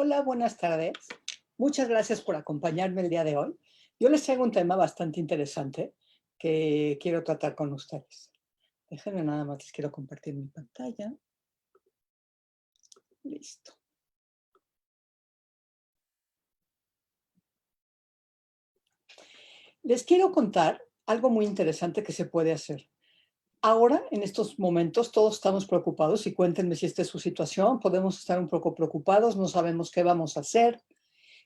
Hola, buenas tardes. Muchas gracias por acompañarme el día de hoy. Yo les traigo un tema bastante interesante que quiero tratar con ustedes. Déjenme nada más, les quiero compartir mi pantalla. Listo. Les quiero contar algo muy interesante que se puede hacer. Ahora, en estos momentos, todos estamos preocupados y cuéntenme si esta es su situación. Podemos estar un poco preocupados, no sabemos qué vamos a hacer,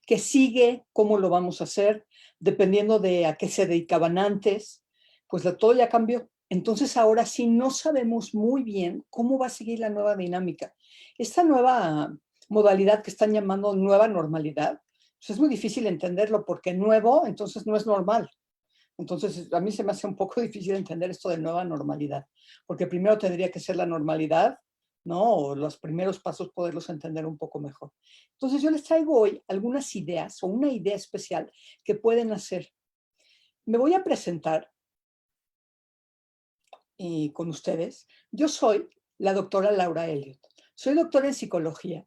qué sigue, cómo lo vamos a hacer, dependiendo de a qué se dedicaban antes, pues todo ya cambió. Entonces ahora sí no sabemos muy bien cómo va a seguir la nueva dinámica. Esta nueva modalidad que están llamando nueva normalidad, pues es muy difícil entenderlo porque nuevo, entonces no es normal. Entonces, a mí se me hace un poco difícil entender esto de nueva normalidad, porque primero tendría que ser la normalidad, ¿no? O los primeros pasos poderlos entender un poco mejor. Entonces, yo les traigo hoy algunas ideas o una idea especial que pueden hacer. Me voy a presentar con ustedes. Yo soy la doctora Laura Elliott. Soy doctora en psicología.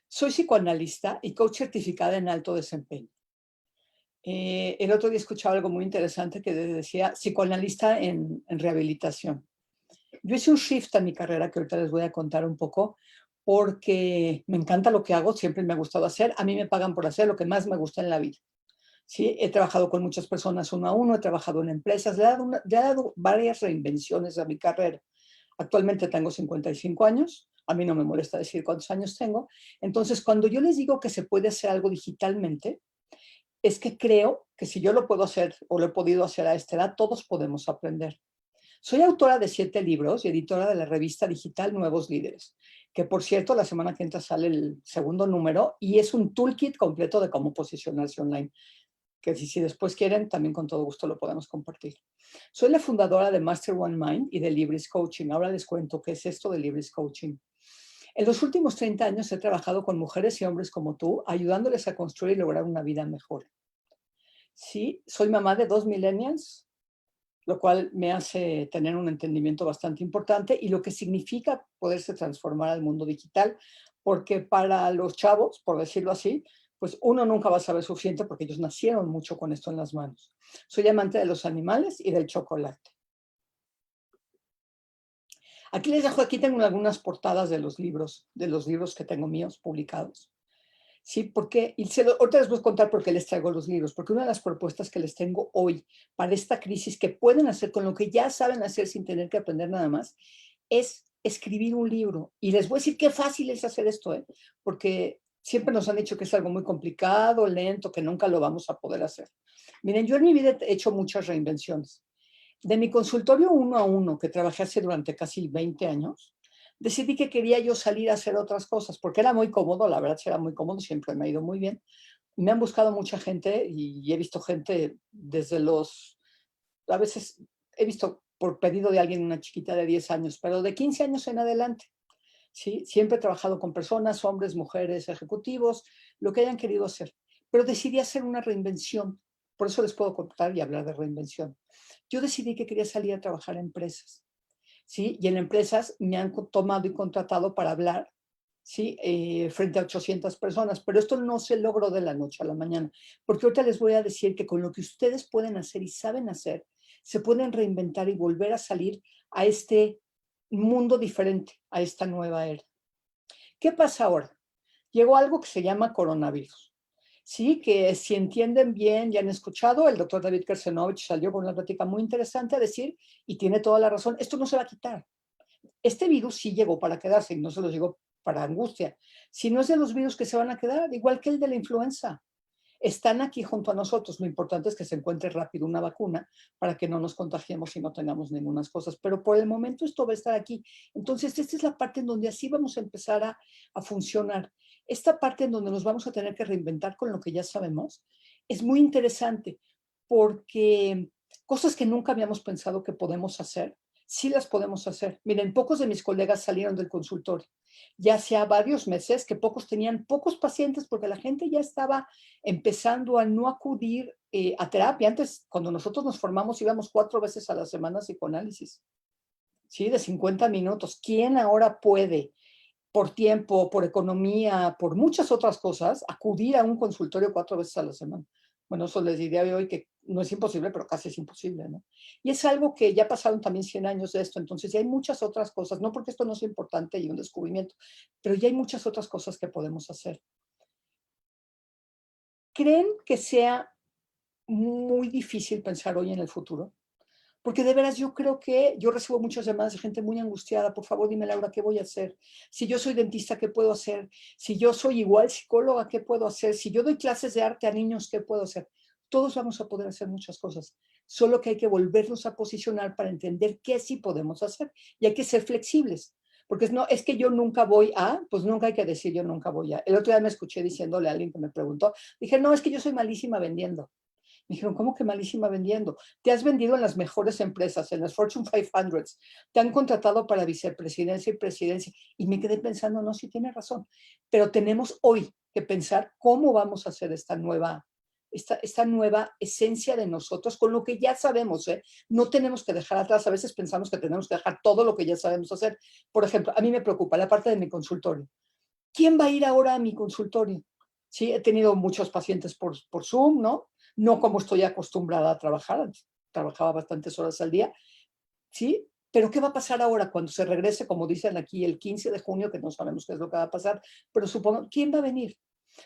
Soy psicoanalista y coach certificada en alto desempeño. El otro día escuchaba algo muy interesante que decía psicoanalista en rehabilitación. Yo hice un shift a mi carrera que ahorita les voy a contar un poco porque me encanta lo que hago, siempre me ha gustado hacer. A mí me pagan por hacer lo que más me gusta en la vida. ¿Sí? He trabajado con muchas personas uno a uno, he trabajado en empresas, le he dado varias reinvenciones a mi carrera. Actualmente tengo 55 años, a mí no me molesta decir cuántos años tengo. Entonces, cuando yo les digo que se puede hacer algo digitalmente, es que creo que si yo lo puedo hacer o lo he podido hacer a esta edad, todos podemos aprender. Soy autora de 7 libros y editora de la revista digital Nuevos Líderes, que por cierto la semana que entra sale el segundo número y es un toolkit completo de cómo posicionarse online, que si después quieren, también con todo gusto lo podemos compartir. Soy la fundadora de Master One Mind y de Libris Coaching. Ahora les cuento qué es esto de Libris Coaching. En los últimos 30 años he trabajado con mujeres y hombres como tú, ayudándoles a construir y lograr una vida mejor. Sí, soy mamá de 2 millennials, lo cual me hace tener un entendimiento bastante importante y lo que significa poderse transformar al mundo digital, porque para los chavos, por decirlo así, pues uno nunca va a saber suficiente porque ellos nacieron mucho con esto en las manos. Soy amante de los animales y del chocolate. Aquí les dejo, aquí tengo algunas portadas de los libros que tengo míos publicados. Sí, porque, ahorita les voy a contar por qué les traigo los libros, porque una de las propuestas que les tengo hoy para esta crisis que pueden hacer con lo que ya saben hacer sin tener que aprender nada más, es escribir un libro. Y les voy a decir qué fácil es hacer esto, ¿eh? Porque siempre nos han dicho que es algo muy complicado, lento, que nunca lo vamos a poder hacer. Miren, yo en mi vida he hecho muchas reinvenciones. De mi consultorio uno a uno, que trabajé hace durante casi 20 años, decidí que quería yo salir a hacer otras cosas, porque era muy cómodo, la verdad era muy cómodo, siempre me ha ido muy bien. Me han buscado mucha gente y he visto gente desde a veces he visto por pedido de alguien una chiquita de 10 años, pero de 15 años en adelante. ¿Sí? Siempre he trabajado con personas, hombres, mujeres, ejecutivos, lo que hayan querido hacer. Pero decidí hacer una reinvención. Por eso les puedo contar y hablar de reinvención. Yo decidí que quería salir a trabajar en empresas. ¿Sí? Y en empresas me han tomado y contratado para hablar, ¿sí? Frente a 800 personas. Pero esto no se logró de la noche a la mañana. Porque ahorita les voy a decir que con lo que ustedes pueden hacer y saben hacer, se pueden reinventar y volver a salir a este mundo diferente, a esta nueva era. ¿Qué pasa ahora? Llegó algo que se llama coronavirus. Sí, que si entienden bien y han escuchado, el doctor David Kersenovich salió con una plática muy interesante a decir, y tiene toda la razón, esto no se va a quitar. Este virus sí llegó para quedarse y no se los llegó para angustia. Si no es de los virus que se van a quedar, igual que el de la influenza. Están aquí junto a nosotros. Lo importante es que se encuentre rápido una vacuna para que no nos contagiemos y no tengamos ninguna cosas. Pero por el momento esto va a estar aquí. Entonces, esta es la parte en donde así vamos a empezar a funcionar. Esta parte en donde nos vamos a tener que reinventar con lo que ya sabemos es muy interesante porque cosas que nunca habíamos pensado que podemos hacer, sí las podemos hacer. Miren, pocos de mis colegas salieron del consultorio. Ya hacía varios meses que pocos tenían pocos pacientes porque la gente ya estaba empezando a no acudir a terapia. Antes, cuando nosotros nos formamos, íbamos 4 veces a la semana a psicoanálisis, ¿sí? De 50 minutos. ¿Quién ahora puede por tiempo, por economía, por muchas otras cosas, acudir a un consultorio 4 veces a la semana. Bueno, eso les diría hoy que no es imposible, pero casi es imposible, ¿no? Y es algo que ya pasaron también 100 años de esto, entonces ya hay muchas otras cosas, no porque esto no sea importante y un descubrimiento, pero ya hay muchas otras cosas que podemos hacer. ¿Creen que sea muy difícil pensar hoy en el futuro? Porque de veras yo creo que yo recibo muchas llamadas de gente muy angustiada. Por favor, dime, Laura, ¿qué voy a hacer? Si yo soy dentista, ¿qué puedo hacer? Si yo soy igual psicóloga, ¿qué puedo hacer? Si yo doy clases de arte a niños, ¿qué puedo hacer? Todos vamos a poder hacer muchas cosas. Solo que hay que volvernos a posicionar para entender qué sí podemos hacer. Y hay que ser flexibles. Porque no, es que yo nunca voy a, pues nunca hay que decir yo nunca voy a. El otro día me escuché diciéndole a alguien que me preguntó, dije, no, es que yo soy malísima vendiendo. Me dijeron, ¿cómo que malísima vendiendo? Te has vendido en las mejores empresas, en las Fortune 500, te han contratado para vicepresidencia y presidencia. Y me quedé pensando, no, sí tiene razón, pero tenemos hoy que pensar cómo vamos a hacer esta nueva esencia de nosotros con lo que ya sabemos, ¿eh? No tenemos que dejar atrás, a veces pensamos que tenemos que dejar todo lo que ya sabemos hacer. Por ejemplo, a mí me preocupa la parte de mi consultorio. ¿Quién va a ir ahora a mi consultorio? Sí, he tenido muchos pacientes por Zoom, ¿no? No como estoy acostumbrada a trabajar, trabajaba bastantes horas al día, ¿sí? Pero ¿qué va a pasar ahora cuando se regrese, como dicen aquí, el 15 de junio, que no sabemos qué es lo que va a pasar, pero supongo, ¿quién va a venir?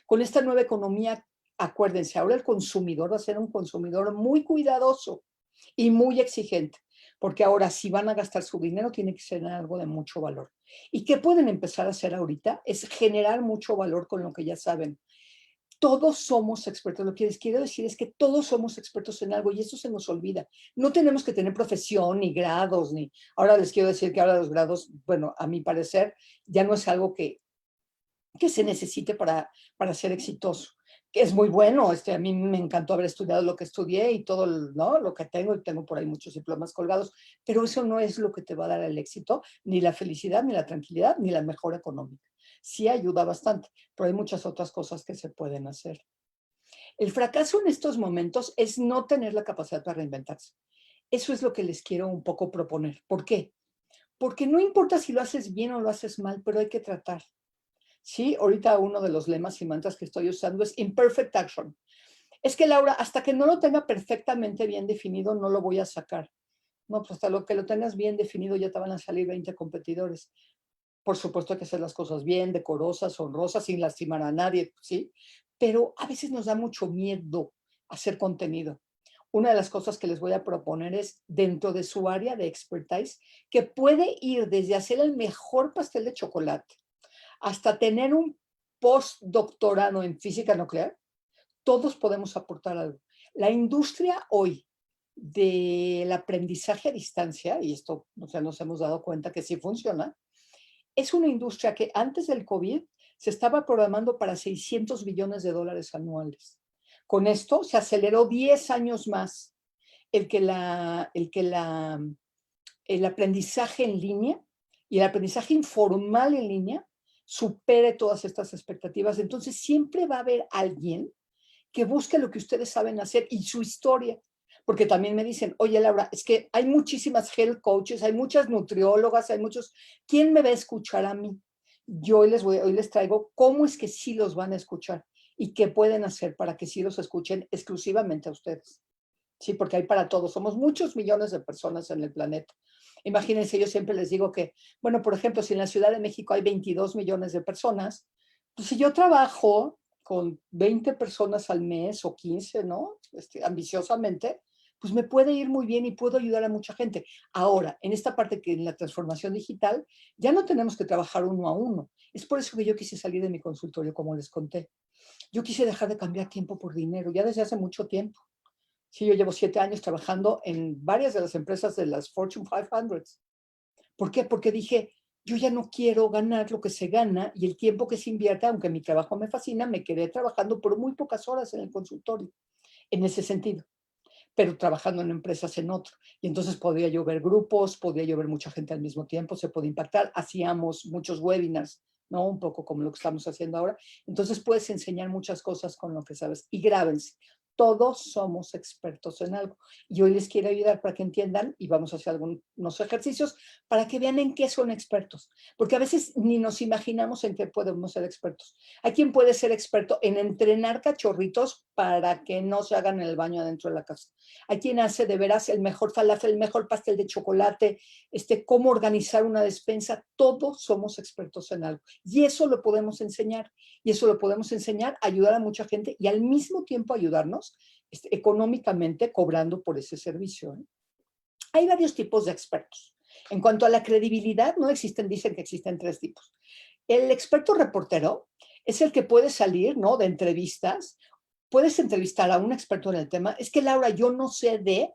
Con esta nueva economía, acuérdense, ahora el consumidor va a ser un consumidor muy cuidadoso y muy exigente, porque ahora si van a gastar su dinero tiene que ser en algo de mucho valor. ¿Y qué pueden empezar a hacer ahorita? Es generar mucho valor con lo que ya saben. Todos somos expertos. Lo que les quiero decir es que todos somos expertos en algo y eso se nos olvida. No tenemos que tener profesión ni grados, ni... Ahora les quiero decir que ahora los grados, bueno, a mi parecer, ya no es algo que se necesite para ser exitoso. Que es muy bueno, a mí me encantó haber estudiado lo que estudié y todo, ¿no? Lo que tengo, y tengo por ahí muchos diplomas colgados, pero eso no es lo que te va a dar el éxito, ni la felicidad, ni la tranquilidad, ni la mejora económica. Sí ayuda bastante, pero hay muchas otras cosas que se pueden hacer. El fracaso en estos momentos es no tener la capacidad para reinventarse. Eso es lo que les quiero un poco proponer. ¿Por qué? Porque no importa si lo haces bien o lo haces mal, pero hay que tratar. Sí, ahorita uno de los lemas y mantras que estoy usando es imperfect action. Es que Laura, hasta que no lo tenga perfectamente bien definido, no lo voy a sacar. No, pues hasta lo que lo tengas bien definido ya te van a salir 20 competidores. Por supuesto hay que hacer las cosas bien, decorosas, honrosas, sin lastimar a nadie, ¿sí? Pero a veces nos da mucho miedo hacer contenido. Una de las cosas que les voy a proponer es dentro de su área de expertise, que puede ir desde hacer el mejor pastel de chocolate hasta tener un postdoctorado en física nuclear, todos podemos aportar algo. La industria hoy del aprendizaje a distancia, y esto o sea, nos hemos dado cuenta que sí funciona, es una industria que antes del COVID se estaba programando para 600 billones de dólares anuales. Con esto se aceleró 10 años más el que, el aprendizaje en línea y el aprendizaje informal en línea supere todas estas expectativas. Entonces siempre va a haber alguien que busque lo que ustedes saben hacer y su historia. Porque también me dicen, oye Laura, es que hay muchísimas health coaches, hay muchas nutriólogas, hay muchos, ¿quién me va a escuchar a mí? Yo hoy les traigo cómo es que sí los van a escuchar y qué pueden hacer para que sí los escuchen exclusivamente a ustedes. Sí, porque hay para todos, somos muchos millones de personas en el planeta. Imagínense, yo siempre les digo que, bueno, por ejemplo, si en la Ciudad de México hay 22 millones de personas, pues si yo trabajo con 20 personas al mes o 15, ¿no? Ambiciosamente, pues me puede ir muy bien y puedo ayudar a mucha gente. Ahora, en esta parte que en la transformación digital, ya no tenemos que trabajar uno a uno. Es por eso que yo quise salir de mi consultorio, como les conté. Yo quise dejar de cambiar tiempo por dinero, ya desde hace mucho tiempo. Sí, yo llevo 7 años trabajando en varias de las empresas de las Fortune 500. ¿Por qué? Porque dije, yo ya no quiero ganar lo que se gana y el tiempo que se invierte, aunque mi trabajo me fascina, me quedé trabajando por muy pocas horas en el consultorio, en ese sentido, pero trabajando en empresas en otro. Y entonces podía yo ver grupos, podía yo ver mucha gente al mismo tiempo, se podía impactar, hacíamos muchos webinars, ¿no? Un poco como lo que estamos haciendo ahora. Entonces puedes enseñar muchas cosas con lo que sabes y grábense. todos somos expertos en algo. Y hoy les quiero ayudar para que entiendan y vamos a hacer algunos ejercicios para que vean en qué son expertos. Porque a veces ni nos imaginamos en qué podemos ser expertos. Hay quien puede ser experto en entrenar cachorritos para que no se hagan en el baño adentro de la casa. Hay quien hace de veras el mejor falafel, el mejor pastel de chocolate, cómo organizar una despensa. Todos somos expertos en algo. Y eso lo podemos enseñar. Y eso lo podemos enseñar, ayudar a mucha gente y al mismo tiempo ayudarnos económicamente cobrando por ese servicio. Hay varios tipos de expertos. En cuanto a la credibilidad, no existen, dicen que existen 3 tipos. El experto reportero es el que puede salir, ¿no?, de entrevistas. Puedes entrevistar a un experto en el tema. Es que, Laura, yo no sé de,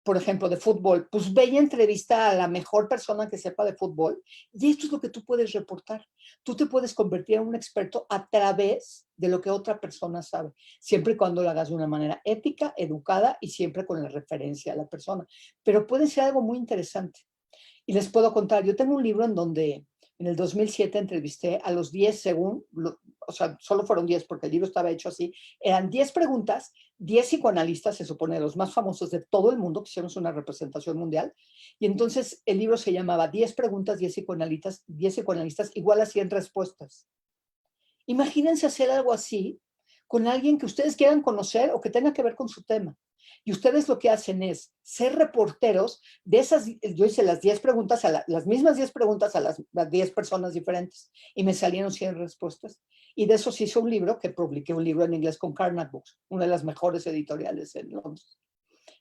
por ejemplo, de fútbol. Pues ve y entrevista a la mejor persona que sepa de fútbol. Y esto es lo que tú puedes reportar. Tú te puedes convertir en un experto a través de lo que otra persona sabe, siempre y cuando lo hagas de una manera ética, educada y siempre con la referencia a la persona. Pero puede ser algo muy interesante. Y les puedo contar, yo tengo un libro en donde en el 2007 entrevisté a los 10 según, o sea, solo fueron 10 porque el libro estaba hecho así, eran 10 preguntas, 10 psicoanalistas, se supone, los más famosos de todo el mundo, que hicimos una representación mundial, y entonces el libro se llamaba 10 preguntas, 10 psicoanalistas igual a 100 respuestas. Imagínense hacer algo así con alguien que ustedes quieran conocer o que tenga que ver con su tema. Y ustedes lo que hacen es ser reporteros de esas, yo hice las 10 preguntas, las mismas 10 preguntas a las 10 personas diferentes y me salieron 100 respuestas. Y de eso se hizo un libro, que publiqué un libro en inglés con Carnac Books, una de las mejores editoriales en Londres.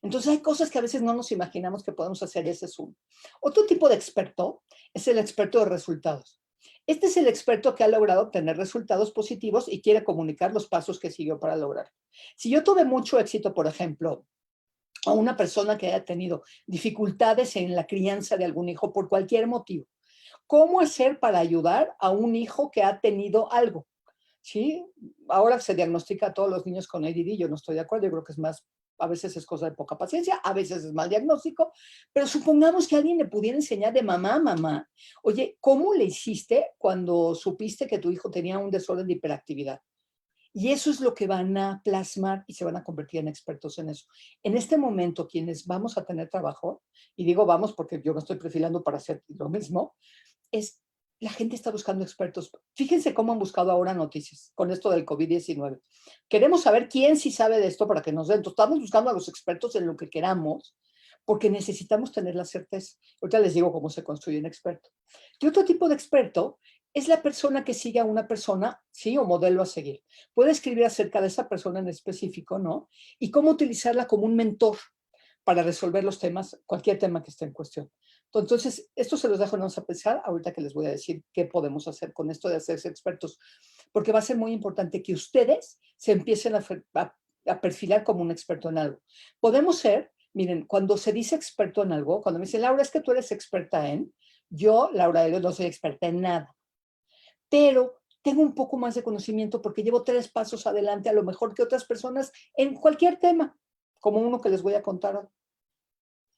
Entonces hay cosas que a veces no nos imaginamos que podemos hacer, ese es uno. Otro tipo de experto es el experto de resultados. Este es el experto que ha logrado obtener resultados positivos y quiere comunicar los pasos que siguió para lograr. Si yo tuve mucho éxito, por ejemplo, a una persona que haya tenido dificultades en la crianza de algún hijo por cualquier motivo, ¿cómo hacer para ayudar a un hijo que ha tenido algo? ¿Sí? Ahora se diagnostica a todos los niños con ADD, yo no estoy de acuerdo, yo creo que es más, a veces es cosa de poca paciencia, a veces es mal diagnóstico, pero supongamos que alguien le pudiera enseñar de mamá a mamá, oye, ¿cómo le hiciste cuando supiste que tu hijo tenía un desorden de hiperactividad? Y eso es lo que van a plasmar y se van a convertir en expertos en eso. En este momento, quienes vamos a tener trabajo, y digo vamos porque yo me estoy perfilando para hacer lo mismo, es la gente está buscando expertos. Fíjense cómo han buscado ahora noticias con esto del COVID-19. Queremos saber quién sí sabe de esto para que nos den. Entonces, estamos buscando a los expertos en lo que queramos porque necesitamos tener la certeza. Ahorita les digo cómo se construye un experto. Y otro tipo de experto es la persona que sigue a una persona, sí, o modelo a seguir. Puede escribir acerca de esa persona en específico, ¿no? Y cómo utilizarla como un mentor para resolver los temas, cualquier tema que esté en cuestión. Entonces, esto se los dejo no a pensar, ahorita que les voy a decir qué podemos hacer con esto de hacerse expertos, porque va a ser muy importante que ustedes se empiecen a perfilar como un experto en algo. Podemos ser, miren, cuando se dice experto en algo, cuando me dicen, Laura, es que tú eres experta en, yo, Laura Helios, no soy experta en nada, pero tengo un poco más de conocimiento porque llevo 3 pasos adelante a lo mejor que otras personas en cualquier tema, como uno que les voy a contar hoy.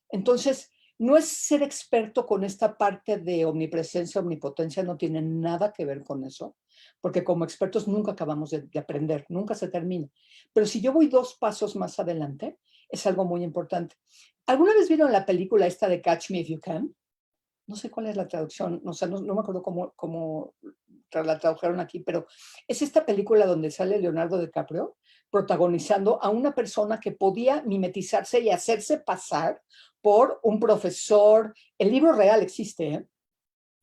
Entonces, no es ser experto con esta parte de omnipresencia, omnipotencia, no tiene nada que ver con eso, porque como expertos nunca acabamos de aprender, nunca se termina. Pero si yo voy 2 pasos más adelante, es algo muy importante. ¿Alguna vez vieron la película esta de Catch Me If You Can? No sé cuál es la traducción, no, sé, no me acuerdo cómo la tradujeron aquí, pero es esta película donde sale Leonardo DiCaprio protagonizando a una persona que podía mimetizarse y hacerse pasar por un profesor. El libro real existe,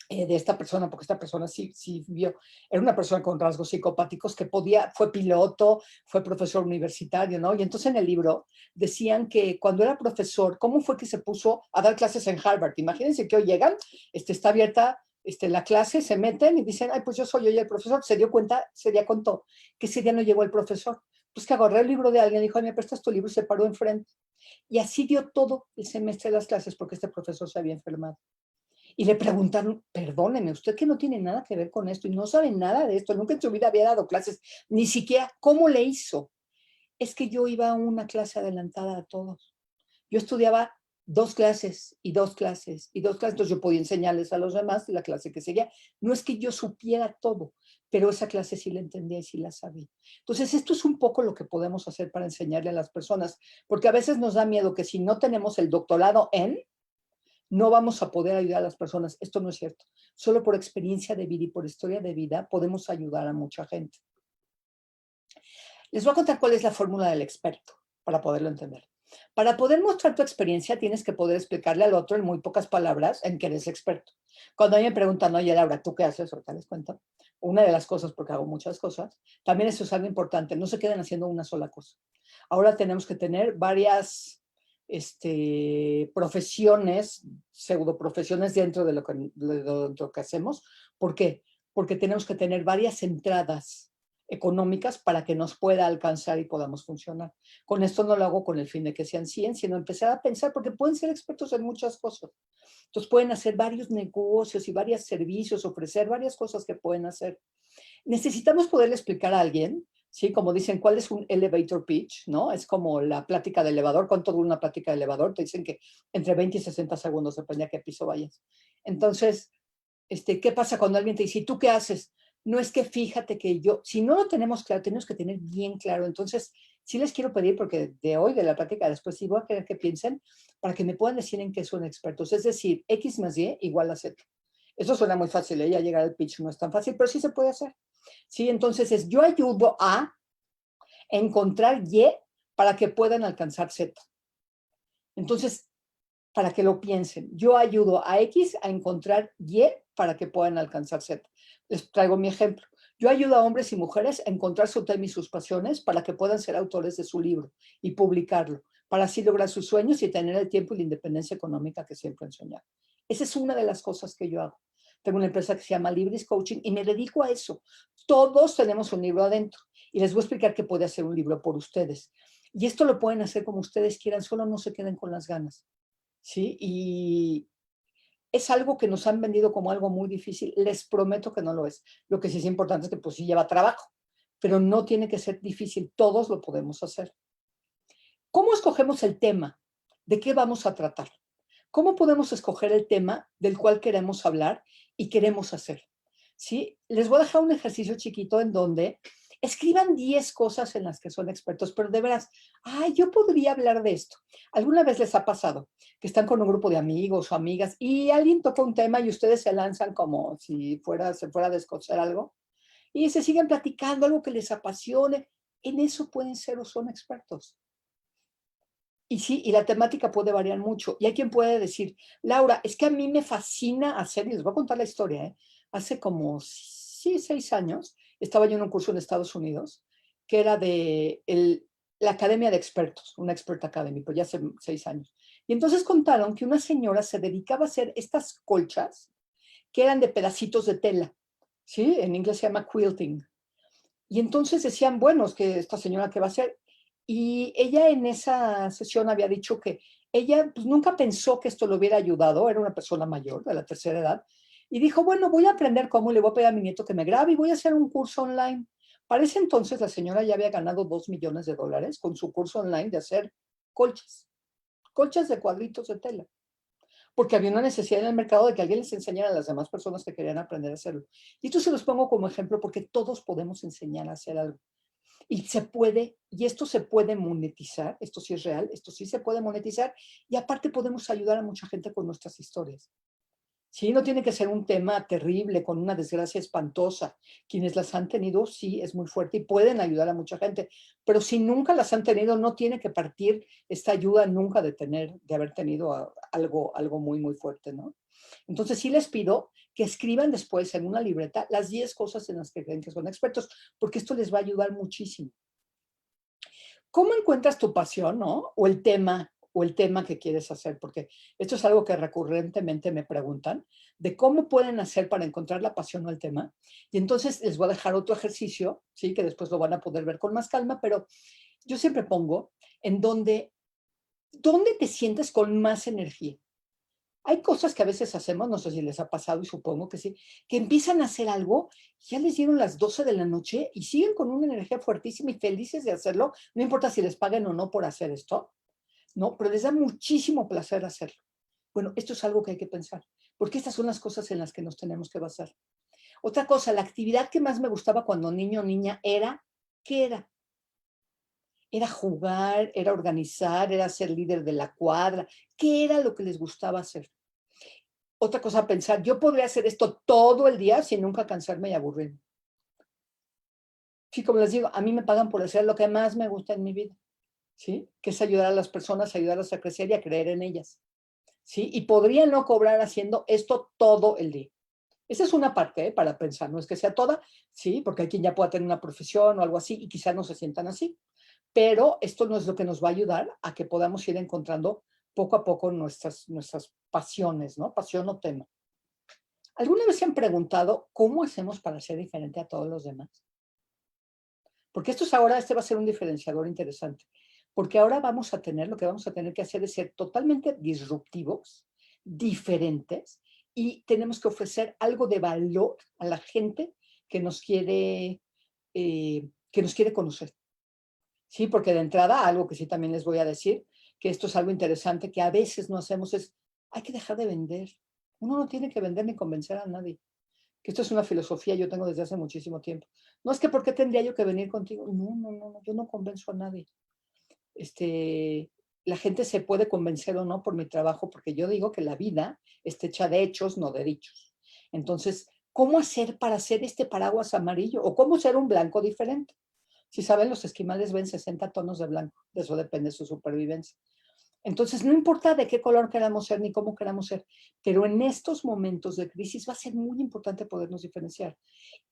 de esta persona, porque esta persona sí vio, era una persona con rasgos psicopáticos que fue piloto, fue profesor universitario, ¿no? Y entonces en el libro decían que cuando era profesor, ¿cómo fue que se puso a dar clases en Harvard? Imagínense que hoy llegan, está abierta la clase, se meten y dicen, ay, pues yo soy hoy el profesor. Se dio cuenta, ese día contó que ese día no llegó el profesor. Pues que agarré el libro de alguien, dijo, ay, me prestas tu libro, y se paró enfrente. Y así dio todo el semestre de las clases porque este profesor se había enfermado. Y le preguntaron, perdóneme, usted que no tiene nada que ver con esto y no sabe nada de esto, nunca en su vida había dado clases, ni siquiera cómo le hizo. Es que yo iba a una clase adelantada a todos. Yo estudiaba 2 clases y 2 clases y 2 clases. Entonces yo podía enseñarles a los demás la clase que seguía. No es que yo supiera todo, pero esa clase sí la entendía y sí la sabía. Entonces esto es un poco lo que podemos hacer para enseñarle a las personas, porque a veces nos da miedo que si no tenemos el doctorado en, no vamos a poder ayudar a las personas. Esto no es cierto. Solo por experiencia de vida y por historia de vida podemos ayudar a mucha gente. Les voy a contar cuál es la fórmula del experto para poderlo entender. Para poder mostrar tu experiencia, tienes que poder explicarle al otro en muy pocas palabras en que eres experto. Cuando a mí me preguntan, oye, Laura, ¿tú qué haces? Ahorita les cuento. Una de las cosas, porque hago muchas cosas, también eso es algo importante, no se queden haciendo una sola cosa. Ahora tenemos que tener varias profesiones, pseudo profesiones dentro de lo que hacemos. ¿Por qué? Porque tenemos que tener varias entradas económicas para que nos pueda alcanzar y podamos funcionar. Con esto no lo hago con el fin de que sean 100, sino empezar a pensar, porque pueden ser expertos en muchas cosas. Entonces pueden hacer varios negocios y varios servicios, ofrecer varias cosas que pueden hacer. Necesitamos poderle explicar a alguien, ¿sí? Como dicen, ¿cuál es un elevator pitch? ¿No? Es como la plática de elevador. ¿Cuánto dura una plática de elevador? Te dicen que entre 20 y 60 segundos, depende a qué piso vayas. Entonces, ¿qué pasa cuando alguien te dice, ¿y tú qué haces? No es que fíjate que yo, si no lo tenemos claro, tenemos que tener bien claro. Entonces, sí les quiero pedir, porque de hoy, de la plática, después sí voy a querer que piensen para que me puedan decir en qué son expertos. Es decir, X más Y igual a Z. Eso suena muy fácil, ya llegar al pitch no es tan fácil, pero sí se puede hacer. Sí, entonces es yo ayudo a encontrar Y para que puedan alcanzar Z. Entonces, para que lo piensen, yo ayudo a X a encontrar Y para que puedan alcanzar Z. Les traigo mi ejemplo. Yo ayudo a hombres y mujeres a encontrar su tema y sus pasiones para que puedan ser autores de su libro y publicarlo, para así lograr sus sueños y tener el tiempo y la independencia económica que siempre han soñado. Esa es una de las cosas que yo hago. Tengo una empresa que se llama Libris Coaching y me dedico a eso. Todos tenemos un libro adentro y les voy a explicar que puede hacer un libro por ustedes. Y esto lo pueden hacer como ustedes quieran, solo no se queden con las ganas. ¿Sí? Y es algo que nos han vendido como algo muy difícil. Les prometo que no lo es. Lo que sí es importante es que pues sí lleva trabajo, pero no tiene que ser difícil. Todos lo podemos hacer. ¿Cómo escogemos el tema? ¿De qué vamos a tratar? ¿Cómo podemos escoger el tema del cual queremos hablar y queremos hacer? ¿Sí? Les voy a dejar un ejercicio chiquito en donde escriban 10 cosas en las que son expertos, pero de veras, ay, yo podría hablar de esto. ¿Alguna vez les ha pasado que están con un grupo de amigos o amigas y alguien toca un tema y ustedes se lanzan como si se fuera a descoser algo y se siguen platicando algo que les apasione? En eso pueden ser o son expertos. Y sí, y la temática puede variar mucho. Y hay quien puede decir, Laura, es que a mí me fascina hacer, y les voy a contar la historia, ¿eh? Hace como, sí, 6 años, estaba yo en un curso en Estados Unidos, que era de la Academia de Expertos, una Expert Academy, pues ya hace 6 años. Y entonces contaron que una señora se dedicaba a hacer estas colchas que eran de pedacitos de tela, ¿sí? En inglés se llama quilting. Y entonces decían, bueno, es que esta señora, ¿qué va a hacer? Y ella en esa sesión había dicho que ella pues, nunca pensó que esto le hubiera ayudado, era una persona mayor, de la tercera edad, y dijo, bueno, voy a aprender cómo, le voy a pedir a mi nieto que me grabe y voy a hacer un curso online. Para ese entonces la señora ya había ganado $2 millones con su curso online de hacer colchas, colchas de cuadritos de tela, porque había una necesidad en el mercado de que alguien les enseñara a las demás personas que querían aprender a hacerlo. Y esto se los pongo como ejemplo porque todos podemos enseñar a hacer algo. Y se puede, y esto se puede monetizar, esto sí es real, esto sí se puede monetizar, y aparte podemos ayudar a mucha gente con nuestras historias. Sí, no tiene que ser un tema terrible, con una desgracia espantosa. Quienes las han tenido, sí, es muy fuerte y pueden ayudar a mucha gente. Pero si nunca las han tenido, no tiene que partir esta ayuda nunca de haber tenido algo muy, muy fuerte, ¿no? Entonces sí les pido que escriban después en una libreta las 10 cosas en las que creen que son expertos, porque esto les va a ayudar muchísimo. ¿Cómo encuentras tu pasión, no? O el tema que quieres hacer, porque esto es algo que recurrentemente me preguntan, de cómo pueden hacer para encontrar la pasión o el tema. Y entonces les voy a dejar otro ejercicio, ¿sí? Que después lo van a poder ver con más calma, pero yo siempre pongo en dónde te sientes con más energía. Hay cosas que a veces hacemos, no sé si les ha pasado y supongo que sí, que empiezan a hacer algo, ya les dieron las 12 de la noche y siguen con una energía fuertísima y felices de hacerlo, no importa si les paguen o no por hacer esto. ¿no? Pero les da muchísimo placer hacerlo. Bueno, esto es algo que hay que pensar, porque estas son las cosas en las que nos tenemos que basar. Otra cosa, la actividad que más me gustaba cuando niño o niña era, ¿qué era? Era jugar, era organizar, era ser líder de la cuadra. ¿Qué era lo que les gustaba hacer? Otra cosa, pensar, yo podría hacer esto todo el día sin nunca cansarme y aburrirme. Sí, como les digo, a mí me pagan por hacer lo que más me gusta en mi vida, ¿sí? Que es ayudar a las personas, ayudarlas a crecer y a creer en ellas, ¿sí? Y podría no cobrar haciendo esto todo el día. Esa es una parte, ¿eh? Para pensar, no es que sea toda, sí, porque hay quien ya pueda tener una profesión o algo así y quizás no se sientan así. Pero esto no es lo que nos va a ayudar a que podamos ir encontrando poco a poco nuestras pasiones, ¿no? Pasión o tema. ¿Alguna vez se han preguntado cómo hacemos para ser diferente a todos los demás? Porque esto es ahora, este va a ser un diferenciador interesante, porque ahora vamos a tener, lo que vamos a tener que hacer es ser totalmente disruptivos, diferentes, y tenemos que ofrecer algo de valor a la gente que que nos quiere conocer. Sí, porque de entrada, algo que sí también les voy a decir, que esto es algo interesante que a veces no hacemos, es, hay que dejar de vender. Uno no tiene que vender ni convencer a nadie. Que esto es una filosofía yo tengo desde hace muchísimo tiempo. No es que por qué tendría yo que venir contigo. No, no, no, no, yo no convenzo a nadie. Este, la gente se puede convencer o no por mi trabajo, porque yo digo que la vida está hecha de hechos, no de dichos. Entonces, ¿cómo hacer para hacer este paraguas amarillo? ¿O cómo ser un blanco diferente? Si saben, los esquimales ven 60 tonos de blanco, de eso depende su supervivencia. Entonces, no importa de qué color queramos ser ni cómo queramos ser, pero en estos momentos de crisis va a ser muy importante podernos diferenciar.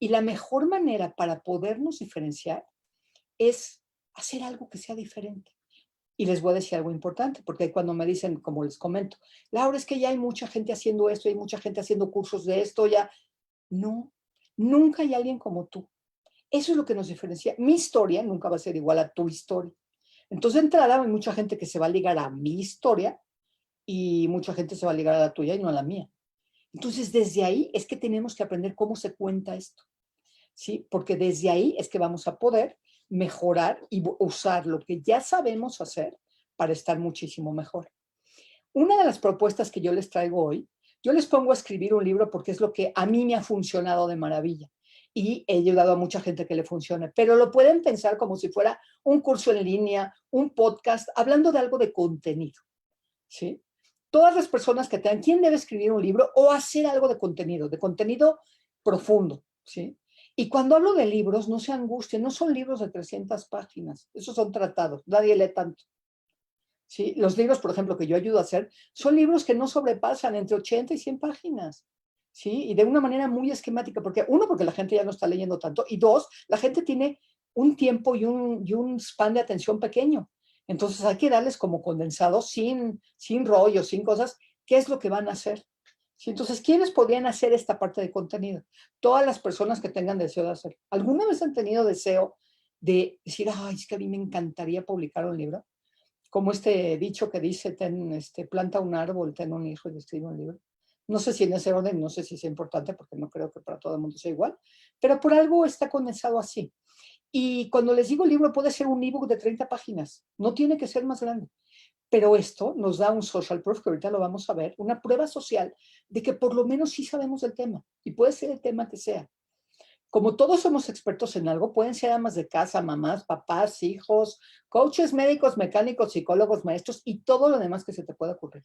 Y la mejor manera para podernos diferenciar es hacer algo que sea diferente. Y les voy a decir algo importante, porque cuando me dicen, como les comento, Laura, es que ya hay mucha gente haciendo esto, hay mucha gente haciendo cursos de esto, ya. No, nunca hay alguien como tú. Eso es lo que nos diferencia. Mi historia nunca va a ser igual a tu historia. Entonces, de entrada, hay mucha gente que se va a ligar a mi historia y mucha gente se va a ligar a la tuya y no a la mía. Entonces, desde ahí es que tenemos que aprender cómo se cuenta esto, ¿sí? Porque desde ahí es que vamos a poder mejorar y usar lo que ya sabemos hacer para estar muchísimo mejor. Una de las propuestas que yo les traigo hoy, yo les pongo a escribir un libro porque es lo que a mí me ha funcionado de maravilla y he ayudado a mucha gente que le funcione, pero lo pueden pensar como si fuera un curso en línea, un podcast, hablando de algo de contenido, ¿sí? Todas las personas que tengan, ¿quién debe escribir un libro o hacer algo de contenido profundo, ¿sí? Y cuando hablo de libros, no se angustien, no son libros de 300 páginas, esos son tratados, nadie lee tanto. ¿Sí? Los libros, por ejemplo, que yo ayudo a hacer, son libros que no sobrepasan entre 80 y 100 páginas. ¿Sí? Y de una manera muy esquemática, porque uno, porque la gente ya no está leyendo tanto, y dos, la gente tiene un tiempo y un span de atención pequeño. Entonces hay que darles como condensado, sin rollos, sin cosas, qué es lo que van a hacer. ¿Sí? Entonces, ¿quiénes podrían hacer esta parte de contenido? Todas las personas que tengan deseo de hacer. ¿Alguna vez han tenido deseo de decir, ay, es que a mí me encantaría publicar un libro? Como este dicho que dice, planta un árbol, ten un hijo y escribe un libro. No sé si en ese orden, no sé si es importante, porque no creo que para todo el mundo sea igual, pero por algo está condensado así. Y cuando les digo libro, puede ser un ebook de 30 páginas, no tiene que ser más grande. Pero esto nos da un social proof, que ahorita lo vamos a ver, una prueba social de que por lo menos sí sabemos del tema, y puede ser el tema que sea. Como todos somos expertos en algo, pueden ser amas de casa, mamás, papás, hijos, coaches, médicos, mecánicos, psicólogos, maestros y todo lo demás que se te pueda ocurrir.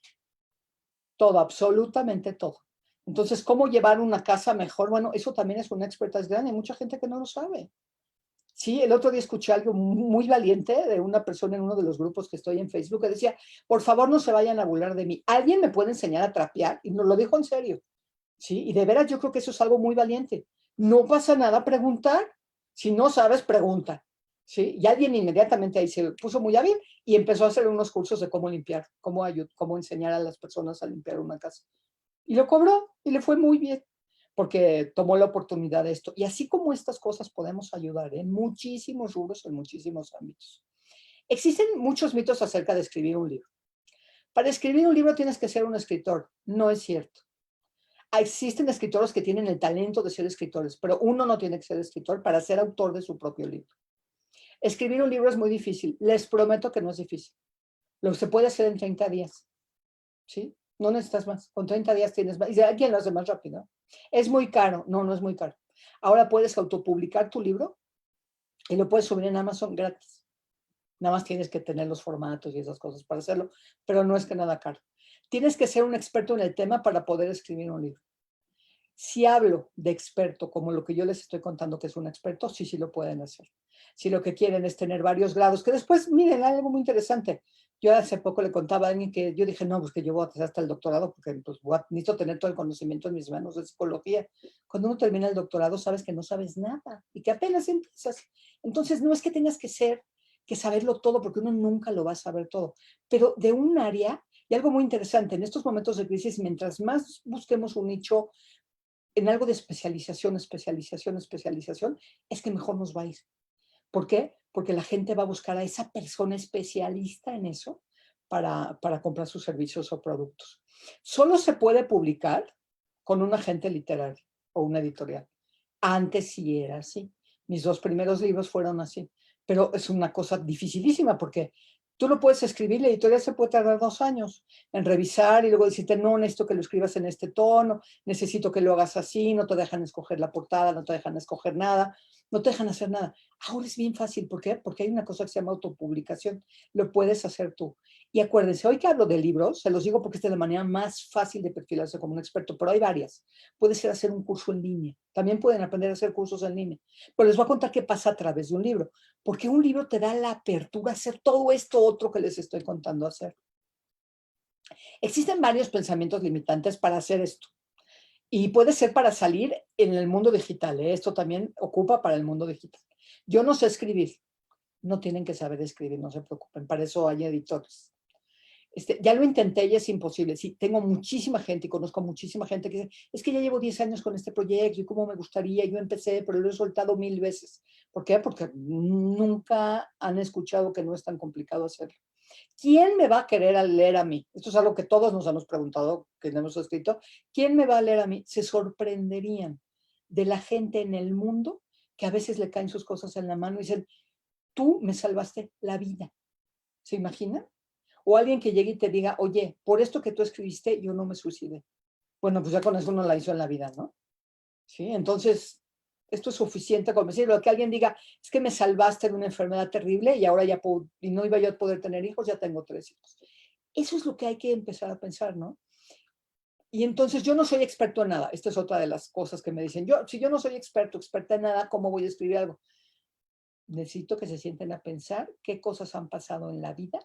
Todo, absolutamente todo. Entonces, ¿cómo llevar una casa mejor? Bueno, eso también es una expertise grande. Hay mucha gente que no lo sabe. Sí, el otro día escuché algo muy valiente de una persona en uno de los grupos que estoy en Facebook que decía, por favor no se vayan a burlar de mí. ¿Alguien me puede enseñar a trapear? Y nos lo dijo en serio. ¿Sí? Y de veras yo creo que eso es algo muy valiente. No pasa nada preguntar. Si no sabes, pregunta. ¿Sí? Y alguien inmediatamente ahí se puso muy hábil y empezó a hacer unos cursos de cómo limpiar, cómo enseñar a las personas a limpiar una casa. Y lo cobró y le fue muy bien, porque tomó la oportunidad de esto. Y así como estas cosas podemos ayudar en muchísimos rubros, en muchísimos ámbitos. Existen muchos mitos acerca de escribir un libro. Para escribir un libro tienes que ser un escritor. No es cierto. Existen escritores que tienen el talento de ser escritores, pero uno no tiene que ser escritor para ser autor de su propio libro. Escribir un libro es muy difícil. Les prometo que no es difícil. Lo que se puede hacer en 30 días, ¿sí? No necesitas más. Con 30 días tienes más. Y alguien lo hace más rápido. ¿Es muy caro? No, no es muy caro. Ahora puedes autopublicar tu libro y lo puedes subir en Amazon gratis. Nada más tienes que tener los formatos y esas cosas para hacerlo, pero no es que nada caro. Tienes que ser un experto en el tema para poder escribir un libro. Si hablo de experto, como lo que yo les estoy contando que es un experto, sí, sí lo pueden hacer. Si lo que quieren es tener varios grados, que después, miren, algo muy interesante. Yo hace poco le contaba a alguien que yo dije, no, pues que yo voy a hacer hasta el doctorado porque pues, necesito tener todo el conocimiento en mis manos de psicología. Cuando uno termina el doctorado, sabes que no sabes nada y que apenas empiezas. Entonces, no es que tengas que saberlo todo, porque uno nunca lo va a saber todo, pero de un área, y algo muy interesante, en estos momentos de crisis, mientras más busquemos un nicho en algo de especialización, especialización, especialización, es que mejor nos va a ir. ¿Por qué? Porque la gente va a buscar a esa persona especialista en eso para comprar sus servicios o productos. Solo se puede publicar con un agente literario o una editorial. Antes sí era así. Mis dos primeros libros fueron así. Pero es una cosa dificilísima porque tú lo puedes escribir, la editorial se puede tardar 2 años en revisar y luego decirte, no, necesito que lo escribas en este tono, necesito que lo hagas así, no te dejan escoger la portada, no te dejan escoger nada, no te dejan hacer nada. Ahora es bien fácil, ¿por qué? Porque hay una cosa que se llama autopublicación, lo puedes hacer tú. Y acuérdense, hoy que hablo de libros, se los digo porque esta es la manera más fácil de perfilarse como un experto, pero hay varias. Puede ser hacer un curso en línea, también pueden aprender a hacer cursos en línea, pero les voy a contar qué pasa a través de un libro, porque un libro te da la apertura a hacer todo esto otro que les estoy contando hacer. Existen varios pensamientos limitantes para hacer esto. Y puede ser para salir en el mundo digital, ¿eh? Esto también ocupa para el mundo digital. Yo no sé escribir, no tienen que saber escribir, no se preocupen, para eso hay editores. Ya lo intenté y es imposible. Sí, tengo muchísima gente y conozco muchísima gente que dice, es que ya llevo 10 años con este proyecto y cómo me gustaría, yo empecé, pero lo he soltado 1000 veces. ¿Por qué? Porque nunca han escuchado que no es tan complicado hacerlo. ¿Quién me va a querer leer a mí? Esto es algo que todos nos hemos preguntado, que no hemos escrito. ¿Quién me va a leer a mí? Se sorprenderían de la gente en el mundo que a veces le caen sus cosas en la mano y dicen, tú me salvaste la vida. ¿Se imaginan? O alguien que llegue y te diga, oye, por esto que tú escribiste, yo no me suicidé. Bueno, pues ya con eso uno la hizo en la vida, ¿no? Sí, entonces, esto es suficiente como decirlo, que alguien diga, es que me salvaste de una enfermedad terrible y ahora ya puedo, y no iba yo a poder tener hijos, ya tengo 3 hijos. Eso es lo que hay que empezar a pensar, ¿no? Y entonces yo no soy experto en nada. Esta es otra de las cosas que me dicen. Si yo no soy experta en nada, ¿cómo voy a escribir algo? Necesito que se sienten a pensar qué cosas han pasado en la vida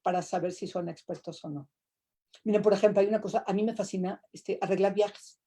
para saber si son expertos o no. Miren, por ejemplo, hay una cosa, a mí me fascina arreglar viajes.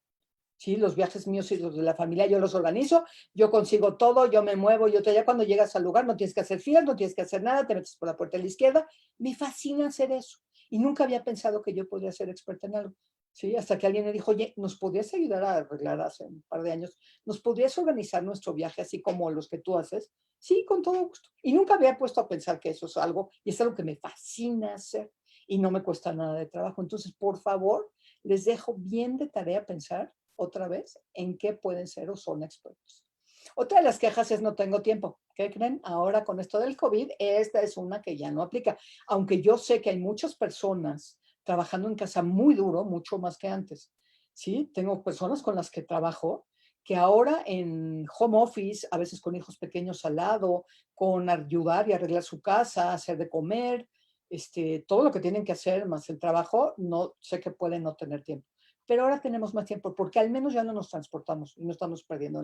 Sí, los viajes míos y los de la familia, yo los organizo, yo consigo todo, yo me muevo, ya cuando llegas al lugar no tienes que hacer filas, no tienes que hacer nada, te metes por la puerta de la izquierda. Me fascina hacer eso. Y nunca había pensado que yo podría ser experta en algo. Sí, hasta que alguien me dijo, oye, ¿nos podrías ayudar a arreglar hace un par de años? ¿Nos podrías organizar nuestro viaje así como los que tú haces? Sí, con todo gusto. Y nunca había puesto a pensar que eso es algo, y es algo que me fascina hacer y no me cuesta nada de trabajo. Entonces, por favor, les dejo bien de tarea pensar otra vez en qué pueden ser o son expertos. Otra de las quejas es no tengo tiempo. ¿Qué creen? Ahora con esto del COVID, esta es una que ya no aplica. Aunque yo sé que hay muchas personas trabajando en casa muy duro, mucho más que antes. Sí, tengo personas con las que trabajo que ahora en home office, a veces con hijos pequeños al lado, con ayudar y arreglar su casa, hacer de comer, todo lo que tienen que hacer más el trabajo, no sé que pueden no tener tiempo. Pero ahora tenemos más tiempo porque al menos ya no nos transportamos y no estamos perdiendo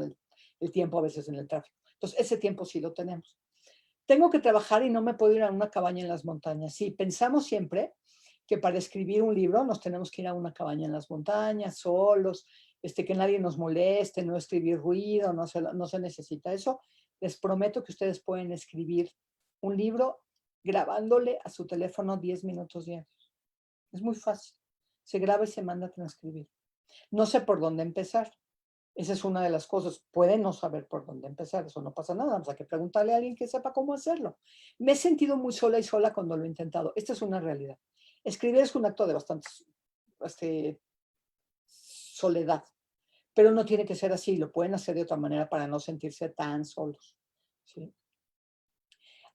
el tiempo a veces en el tráfico. Entonces, ese tiempo sí lo tenemos. Tengo que trabajar y no me puedo ir a una cabaña en las montañas. Sí, pensamos siempre que para escribir un libro nos tenemos que ir a una cabaña en las montañas, solos, que nadie nos moleste, no escribir ruido, no se necesita eso. Les prometo que ustedes pueden escribir un libro grabándole a su teléfono 10 minutos diarios. Es muy fácil. Se graba y se manda a transcribir. No sé por dónde empezar. Esa es una de las cosas. Pueden no saber por dónde empezar, eso no pasa nada. Vamos a que preguntarle a alguien que sepa cómo hacerlo. Me he sentido muy sola y sola cuando lo he intentado. Esta es una realidad. Escribir es un acto de bastante soledad, pero no tiene que ser así. Lo pueden hacer de otra manera para no sentirse tan solos. ¿Sí?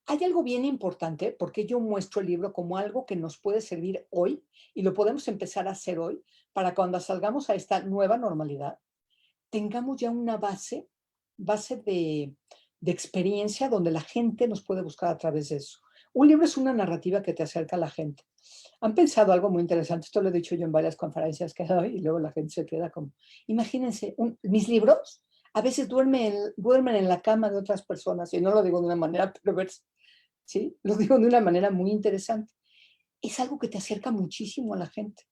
Hay algo bien importante porque yo muestro el libro como algo que nos puede servir hoy y lo podemos empezar a hacer hoy para cuando salgamos a esta nueva normalidad, tengamos ya una base de experiencia donde la gente nos puede buscar a través de eso. Un libro es una narrativa que te acerca a la gente. Han pensado algo muy interesante, esto lo he dicho yo en varias conferencias que doy y luego la gente se queda como, imagínense, mis libros a veces duermen en la cama de otras personas y no lo digo de una manera perversa, ¿sí? Lo digo de una manera muy interesante. Es algo que te acerca muchísimo a la gente.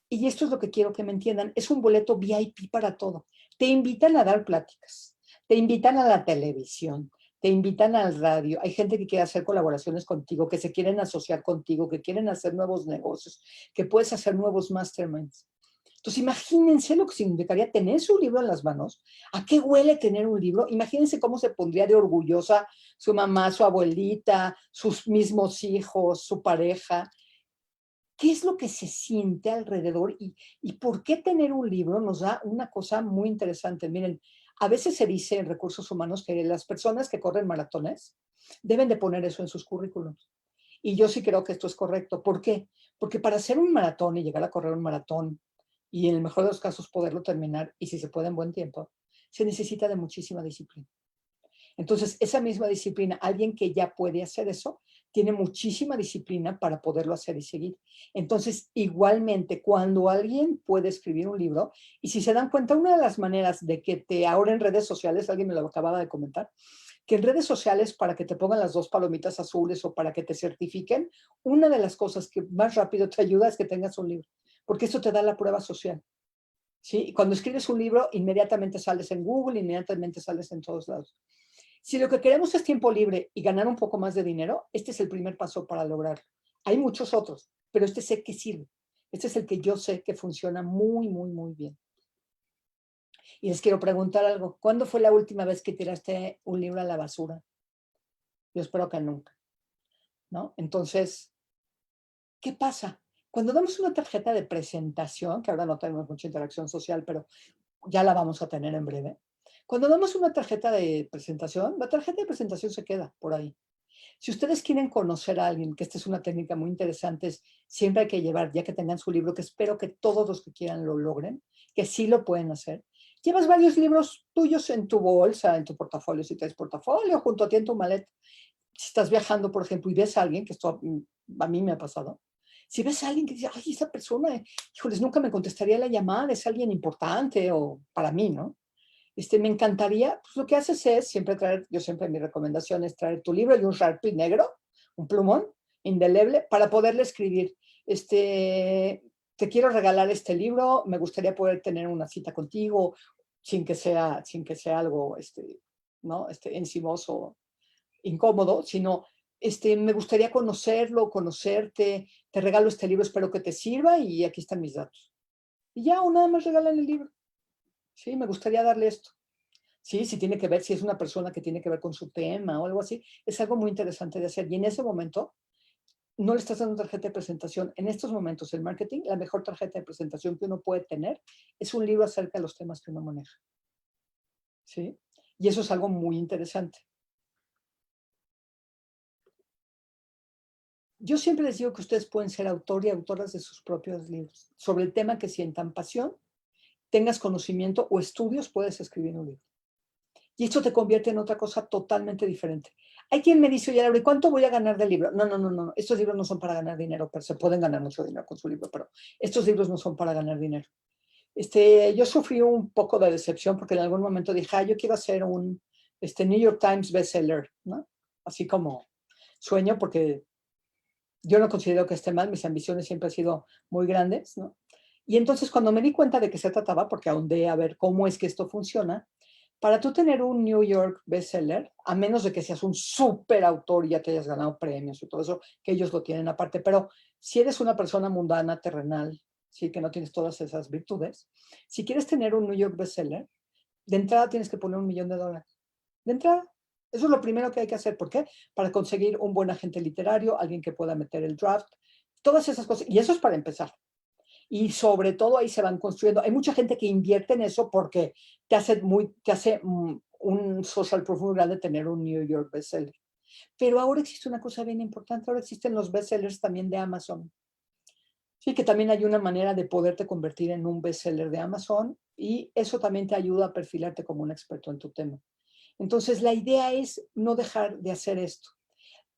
Y esto es lo que quiero que me entiendan, es un boleto VIP para todo. Te invitan a dar pláticas, te invitan a la televisión, te invitan al radio. Hay gente que quiere hacer colaboraciones contigo, que se quieren asociar contigo, que quieren hacer nuevos negocios, que puedes hacer nuevos masterminds. Entonces, imagínense lo que significaría tener su libro en las manos. ¿A qué huele tener un libro? Imagínense cómo se pondría de orgullosa su mamá, su abuelita, sus mismos hijos, su pareja. ¿Qué es lo que se siente alrededor y por qué tener un libro nos da una cosa muy interesante? Miren, a veces se dice en recursos humanos que las personas que corren maratones deben de poner eso en sus currículums. Y yo sí creo que esto es correcto. ¿Por qué? Porque para hacer un maratón y llegar a correr un maratón y en el mejor de los casos poderlo terminar, y si se puede en buen tiempo, se necesita de muchísima disciplina. Entonces, esa misma disciplina, alguien que ya puede hacer eso, tiene muchísima disciplina para poderlo hacer y seguir. Entonces, igualmente, cuando alguien puede escribir un libro, y si se dan cuenta, una de las maneras de que te ahora en redes sociales, alguien me lo acababa de comentar, que en redes sociales para que te pongan las dos palomitas azules o para que te certifiquen, una de las cosas que más rápido te ayuda es que tengas un libro, porque eso te da la prueba social. ¿Sí? Y cuando escribes un libro, inmediatamente sales en Google, inmediatamente sales en todos lados. Si lo que queremos es tiempo libre y ganar un poco más de dinero, este es el primer paso para lograrlo. Hay muchos otros, pero este sé que sirve. Este es el que yo sé que funciona muy, muy, muy bien. Y les quiero preguntar algo. ¿Cuándo fue la última vez que tiraste un libro a la basura? Yo espero que nunca, ¿no? Entonces, ¿qué pasa? Cuando damos una tarjeta de presentación, que ahora no tenemos mucha interacción social, pero ya la vamos a tener en breve. Cuando damos una tarjeta de presentación, la tarjeta de presentación se queda por ahí. Si ustedes quieren conocer a alguien, que esta es una técnica muy interesante, es siempre hay que llevar, ya que tengan su libro, que espero que todos los que quieran lo logren, que sí lo pueden hacer. Llevas varios libros tuyos en tu bolsa, en tu portafolio, si tienes portafolio, junto a ti en tu maleta. Si estás viajando, por ejemplo, y ves a alguien, que esto a mí me ha pasado, si ves a alguien que dice, ay, esa persona, híjoles, nunca me contestaría la llamada, es alguien importante o para mí, ¿no? Me encantaría, pues lo que haces es siempre traer, yo siempre mi recomendación es traer tu libro y un Sharpie negro, un plumón indeleble para poderle escribir, te quiero regalar este libro, me gustaría poder tener una cita contigo sin que sea algo, ¿no? Encimoso, incómodo, sino, me gustaría conocerlo, conocerte, te regalo este libro, espero que te sirva y aquí están mis datos. Y ya, o nada más regalan el libro. Sí, me gustaría darle esto. Sí, si tiene que ver, si es una persona que tiene que ver con su tema o algo así, es algo muy interesante de hacer. Y en ese momento, no le estás dando tarjeta de presentación. En estos momentos, el marketing, la mejor tarjeta de presentación que uno puede tener es un libro acerca de los temas que uno maneja. ¿Sí? Y eso es algo muy interesante. Yo siempre les digo que ustedes pueden ser autor y autoras de sus propios libros. Sobre el tema que sientan pasión, tengas conocimiento o estudios, puedes escribir un libro. Y esto te convierte en otra cosa totalmente diferente. Hay quien me dice, oye, Laura, ¿y cuánto voy a ganar del libro? No, no, no, no. Estos libros no son para ganar dinero, pero se pueden ganar mucho dinero con su libro, pero estos libros no son para ganar dinero. Yo sufrí un poco de decepción porque en algún momento dije, yo quiero hacer un New York Times bestseller, ¿no? Así como sueño, porque yo no considero que esté mal, mis ambiciones siempre han sido muy grandes, ¿no? Y entonces cuando me di cuenta de qué se trataba, porque ahondé a ver cómo es que esto funciona, para tú tener un New York bestseller, a menos de que seas un súper autor y ya te hayas ganado premios y todo eso, que ellos lo tienen aparte, pero si eres una persona mundana, terrenal, sí, que no tienes todas esas virtudes, si quieres tener un New York bestseller, de entrada tienes que poner $1,000,000. De entrada. Eso es lo primero que hay que hacer. ¿Por qué? Para conseguir un buen agente literario, alguien que pueda meter el draft, todas esas cosas. Y eso es para empezar. Y sobre todo ahí se van construyendo. Hay mucha gente que invierte en eso porque te hace un social proof muy grande tener un New York bestseller. Pero ahora existe una cosa bien importante, ahora existen los bestsellers también de Amazon. Sí, que también hay una manera de poderte convertir en un bestseller de Amazon y eso también te ayuda a perfilarte como un experto en tu tema. Entonces, la idea es no dejar de hacer esto.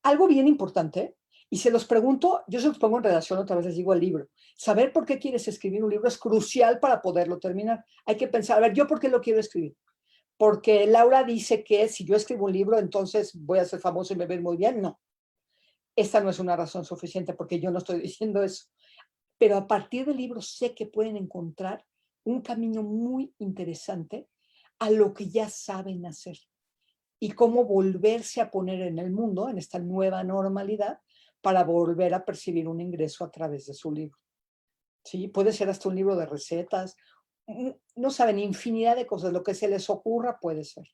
Algo bien importante, y se los pregunto, yo se los pongo en relación, otra vez les digo el libro. Saber por qué quieres escribir un libro es crucial para poderlo terminar. Hay que pensar, a ver, ¿yo por qué lo quiero escribir? Porque Laura dice que si yo escribo un libro, entonces voy a ser famoso y me va a ir muy bien. No, esta no es una razón suficiente porque yo no estoy diciendo eso. Pero a partir del libro sé que pueden encontrar un camino muy interesante a lo que ya saben hacer y cómo volverse a poner en el mundo, en esta nueva normalidad, para volver a percibir un ingreso a través de su libro. ¿Sí? Puede ser hasta un libro de recetas, no saben, infinidad de cosas, lo que se les ocurra puede ser.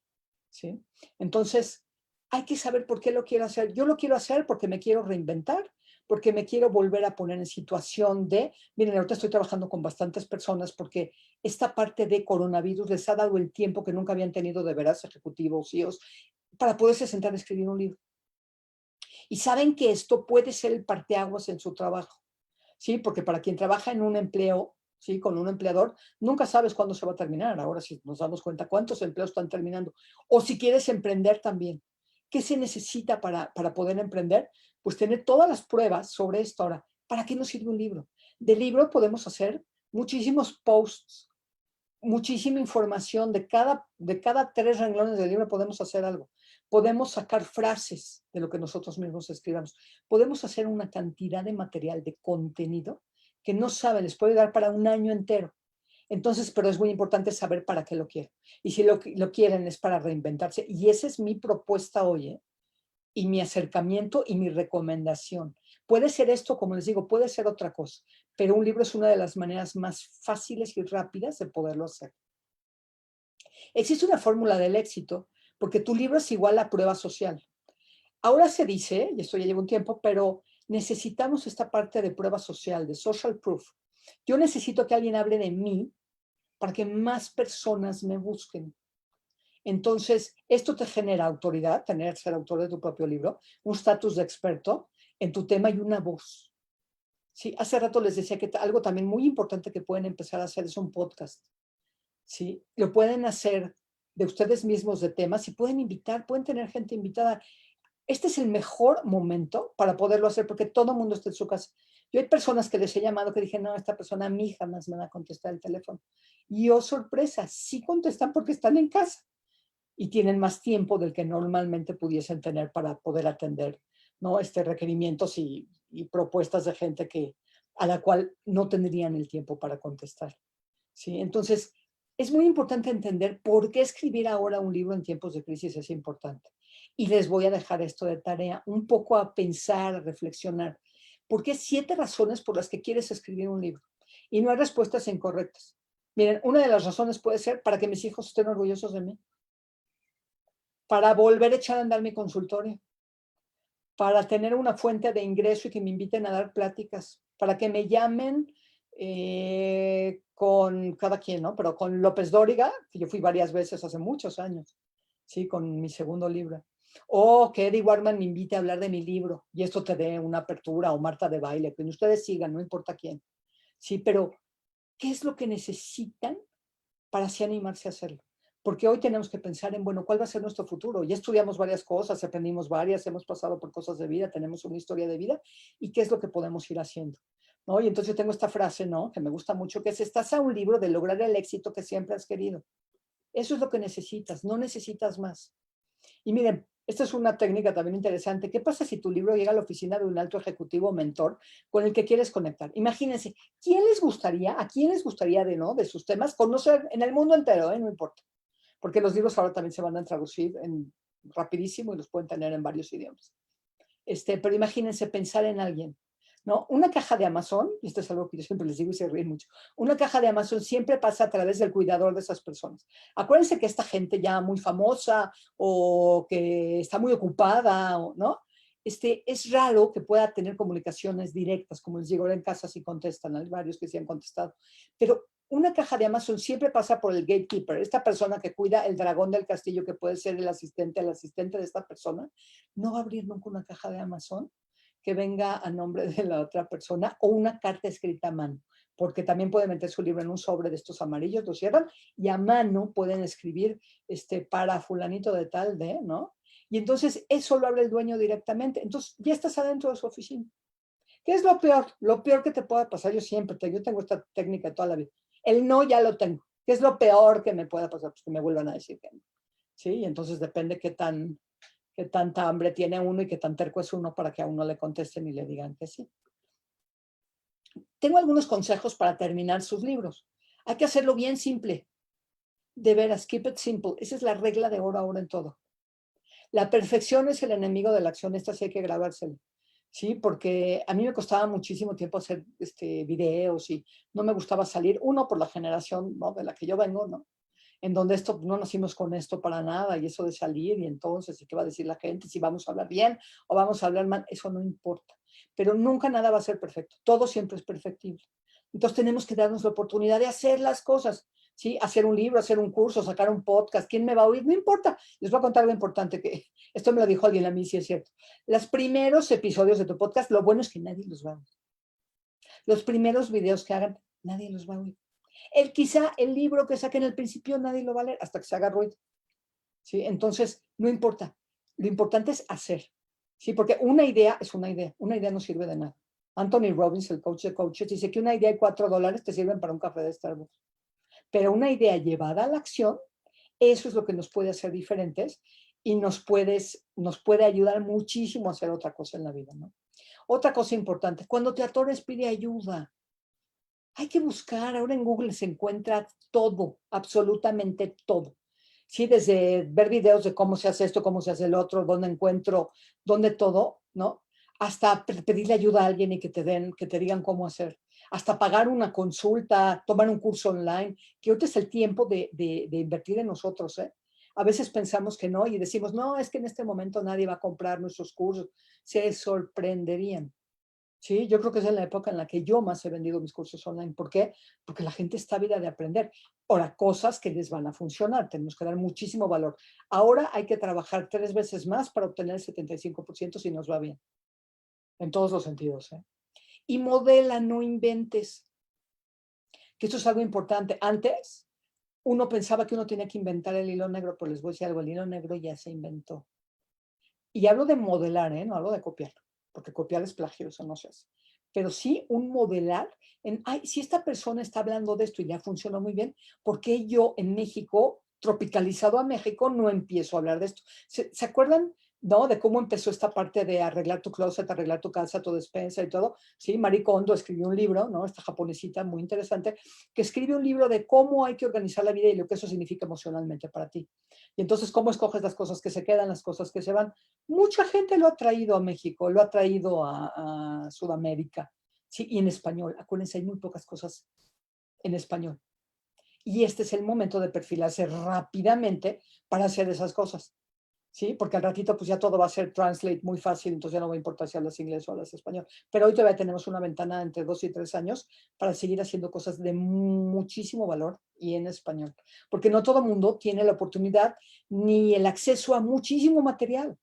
¿Sí? Entonces, hay que saber por qué lo quiero hacer. Yo lo quiero hacer porque me quiero reinventar, porque me quiero volver a poner en situación de, miren, ahorita estoy trabajando con bastantes personas porque esta parte de coronavirus les ha dado el tiempo que nunca habían tenido de veras ejecutivos, CEOs, para poderse sentar a escribir un libro. Y saben que esto puede ser el parteaguas en su trabajo, ¿sí? Porque para quien trabaja en un empleo, ¿sí? Con un empleador, nunca sabes cuándo se va a terminar. Ahora sí nos damos cuenta cuántos empleos están terminando. O si quieres emprender también. ¿Qué se necesita para poder emprender? Pues tener todas las pruebas sobre esto. Ahora, ¿para qué nos sirve un libro? De libro podemos hacer muchísimos posts, muchísima información, de cada 3 renglones del libro podemos hacer algo. Podemos sacar frases de lo que nosotros mismos escribamos. Podemos hacer una cantidad de material, de contenido, que no saben, les puede dar para un año entero. Entonces, pero es muy importante saber para qué lo quieren. Y si lo quieren es para reinventarse. Y esa es mi propuesta hoy, ¿eh? Y mi acercamiento y mi recomendación. Puede ser esto, como les digo, puede ser otra cosa, pero un libro es una de las maneras más fáciles y rápidas de poderlo hacer. Existe una fórmula del éxito, porque tu libro es igual a prueba social. Ahora se dice, y esto ya lleva un tiempo, pero necesitamos esta parte de prueba social, de social proof. Yo necesito que alguien hable de mí para que más personas me busquen. Entonces, esto te genera autoridad, ser autor de tu propio libro, un estatus de experto en tu tema y una voz. Sí, hace rato les decía que algo también muy importante que pueden empezar a hacer es un podcast. ¿Sí? Lo pueden hacer de ustedes mismos de temas y pueden invitar, pueden tener gente invitada. Este es el mejor momento para poderlo hacer porque todo el mundo está en su casa. Yo hay personas que les he llamado que dije, no, esta persona a mí jamás me va a contestar el teléfono. Y oh, sorpresa, sí contestan porque están en casa y tienen más tiempo del que normalmente pudiesen tener para poder atender, ¿no? Requerimientos y propuestas de gente a la cual no tendrían el tiempo para contestar. ¿Sí? Entonces, es muy importante entender por qué escribir ahora un libro en tiempos de crisis es importante. Y les voy a dejar esto de tarea, un poco a pensar, a reflexionar. ¿Por qué 7 razones por las que quieres escribir un libro? Y no hay respuestas incorrectas. Miren, una de las razones puede ser para que mis hijos estén orgullosos de mí, para volver a echar a andar mi consultorio, para tener una fuente de ingreso y que me inviten a dar pláticas, para que me llamen con cada quien, ¿no? Pero con López Dóriga, que yo fui varias veces hace muchos años, ¿sí? Con mi segundo libro. O que Eddie Warman me invite a hablar de mi libro y esto te dé una apertura o Marta de baile, que ustedes sigan, no importa quién. Sí, pero ¿qué es lo que necesitan para así animarse a hacerlo? Porque hoy tenemos que pensar en, bueno, ¿cuál va a ser nuestro futuro? Ya estudiamos varias cosas, aprendimos varias, hemos pasado por cosas de vida, tenemos una historia de vida, ¿y qué es lo que podemos ir haciendo? ¿No? Y entonces yo tengo esta frase, ¿no? Que me gusta mucho, que es, estás a un libro de lograr el éxito que siempre has querido. Eso es lo que necesitas, no necesitas más. Y miren, esta es una técnica también interesante. ¿Qué pasa si tu libro llega a la oficina de un alto ejecutivo o mentor con el que quieres conectar? Imagínense, ¿a quién les gustaría de sus temas conocer en el mundo entero, no importa? Porque los libros ahora también se van a traducir rapidísimo y los pueden tener en varios idiomas. Pero imagínense pensar en alguien, ¿no? Una caja de Amazon, y esto es algo que yo siempre les digo y se ríen mucho, una caja de Amazon siempre pasa a través del cuidador de esas personas. Acuérdense que esta gente ya muy famosa o que está muy ocupada, ¿no? es raro que pueda tener comunicaciones directas, como les digo, ahora en casa sí contestan, hay varios que sí han contestado, pero una caja de Amazon siempre pasa por el gatekeeper, esta persona que cuida el dragón del castillo, que puede ser el asistente de esta persona, no va a abrir nunca una caja de Amazon que venga a nombre de la otra persona o una carta escrita a mano, porque también puede meter su libro en un sobre de estos amarillos, lo cierran y a mano pueden escribir para fulanito de tal de, ¿no? Y entonces eso lo abre el dueño directamente. Entonces ya estás adentro de su oficina. ¿Qué es lo peor? Lo peor que te pueda pasar, yo tengo esta técnica toda la vida. El no ya lo tengo. ¿Qué es lo peor que me pueda pasar? Pues que me vuelvan a decir que no. ¿Sí? Y entonces depende qué tanta hambre tiene uno y qué tan terco es uno para que a uno le contesten y le digan que sí. Tengo algunos consejos para terminar sus libros. Hay que hacerlo bien simple. De veras, keep it simple. Esa es la regla de oro ahora en todo. La perfección es el enemigo de la acción. Esta sí hay que grabárselo. Sí, porque a mí me costaba muchísimo tiempo hacer videos y no me gustaba salir. Uno, por la generación, ¿no?, de la que yo vengo, ¿no? En donde no nacimos con esto para nada, y eso de salir, y entonces, ¿y qué va a decir la gente? Si vamos a hablar bien o vamos a hablar mal, eso no importa. Pero nunca nada va a ser perfecto. Todo siempre es perfectible. Entonces tenemos que darnos la oportunidad de hacer las cosas. ¿Sí? Hacer un libro, hacer un curso, sacar un podcast, ¿quién me va a oír? No importa. Les voy a contar algo importante, que esto me lo dijo alguien a mí, sí es cierto. Los primeros episodios de tu podcast, lo bueno es que nadie los va a oír. Los primeros videos que hagan, nadie los va a oír. Quizá el libro que saquen al principio, nadie lo va a leer hasta que se haga ruido. ¿Sí? Entonces, no importa. Lo importante es hacer. ¿Sí? Porque una idea es una idea. Una idea no sirve de nada. Anthony Robbins, el coach de coaches, dice que una idea y $4 te sirven para un café de Starbucks. Pero una idea llevada a la acción, eso es lo que nos puede hacer diferentes y nos puede ayudar muchísimo a hacer otra cosa en la vida, ¿no? Otra cosa importante, cuando te atores, pide ayuda. Hay que buscar, ahora en Google se encuentra todo, absolutamente todo. Sí, desde ver videos de cómo se hace esto, cómo se hace el otro, dónde encuentro, dónde todo, ¿no? Hasta pedirle ayuda a alguien y que te digan cómo hacer. Hasta pagar una consulta, tomar un curso online, que ahorita es el tiempo de invertir en nosotros, ¿eh? A veces pensamos que no y decimos, no, es que en este momento nadie va a comprar nuestros cursos. Se sorprenderían. Sí, yo creo que es en la época en la que yo más he vendido mis cursos online. ¿Por qué? Porque la gente está ávida de aprender. Ahora, cosas que les van a funcionar, tenemos que dar muchísimo valor. Ahora hay que trabajar 3 veces más para obtener el 75% si nos va bien, en todos los sentidos, ¿eh? Y modela, no inventes, que esto es algo importante. Antes, uno pensaba que uno tenía que inventar el hilo negro, pero les voy a decir algo, el hilo negro ya se inventó. Y hablo de modelar, ¿eh? No hablo de copiar, porque copiar es plagio, eso no se hace. Pero sí un modelar si esta persona está hablando de esto y ya funcionó muy bien, ¿por qué yo en México, tropicalizado a México, no empiezo a hablar de esto? ¿Se acuerdan, no, de cómo empezó esta parte de arreglar tu closet, arreglar tu casa, tu despensa y todo? Sí, Marie Kondo escribió un libro, ¿no? Esta japonesita muy interesante, que escribe un libro de cómo hay que organizar la vida y lo que eso significa emocionalmente para ti. Y entonces, ¿cómo escoges las cosas que se quedan, las cosas que se van? Mucha gente lo ha traído a México, lo ha traído a Sudamérica, sí, y en español. Acuérdense, hay muy pocas cosas en español. Y este es el momento de perfilarse rápidamente para hacer esas cosas, ¿sí? Porque al ratito pues ya todo va a ser translate muy fácil, entonces ya no va a importar si hablas inglés o hablas español. Pero hoy todavía tenemos una ventana entre 2 y 3 años para seguir haciendo cosas de muchísimo valor y en español. Porque no todo el mundo tiene la oportunidad ni el acceso a muchísimo material.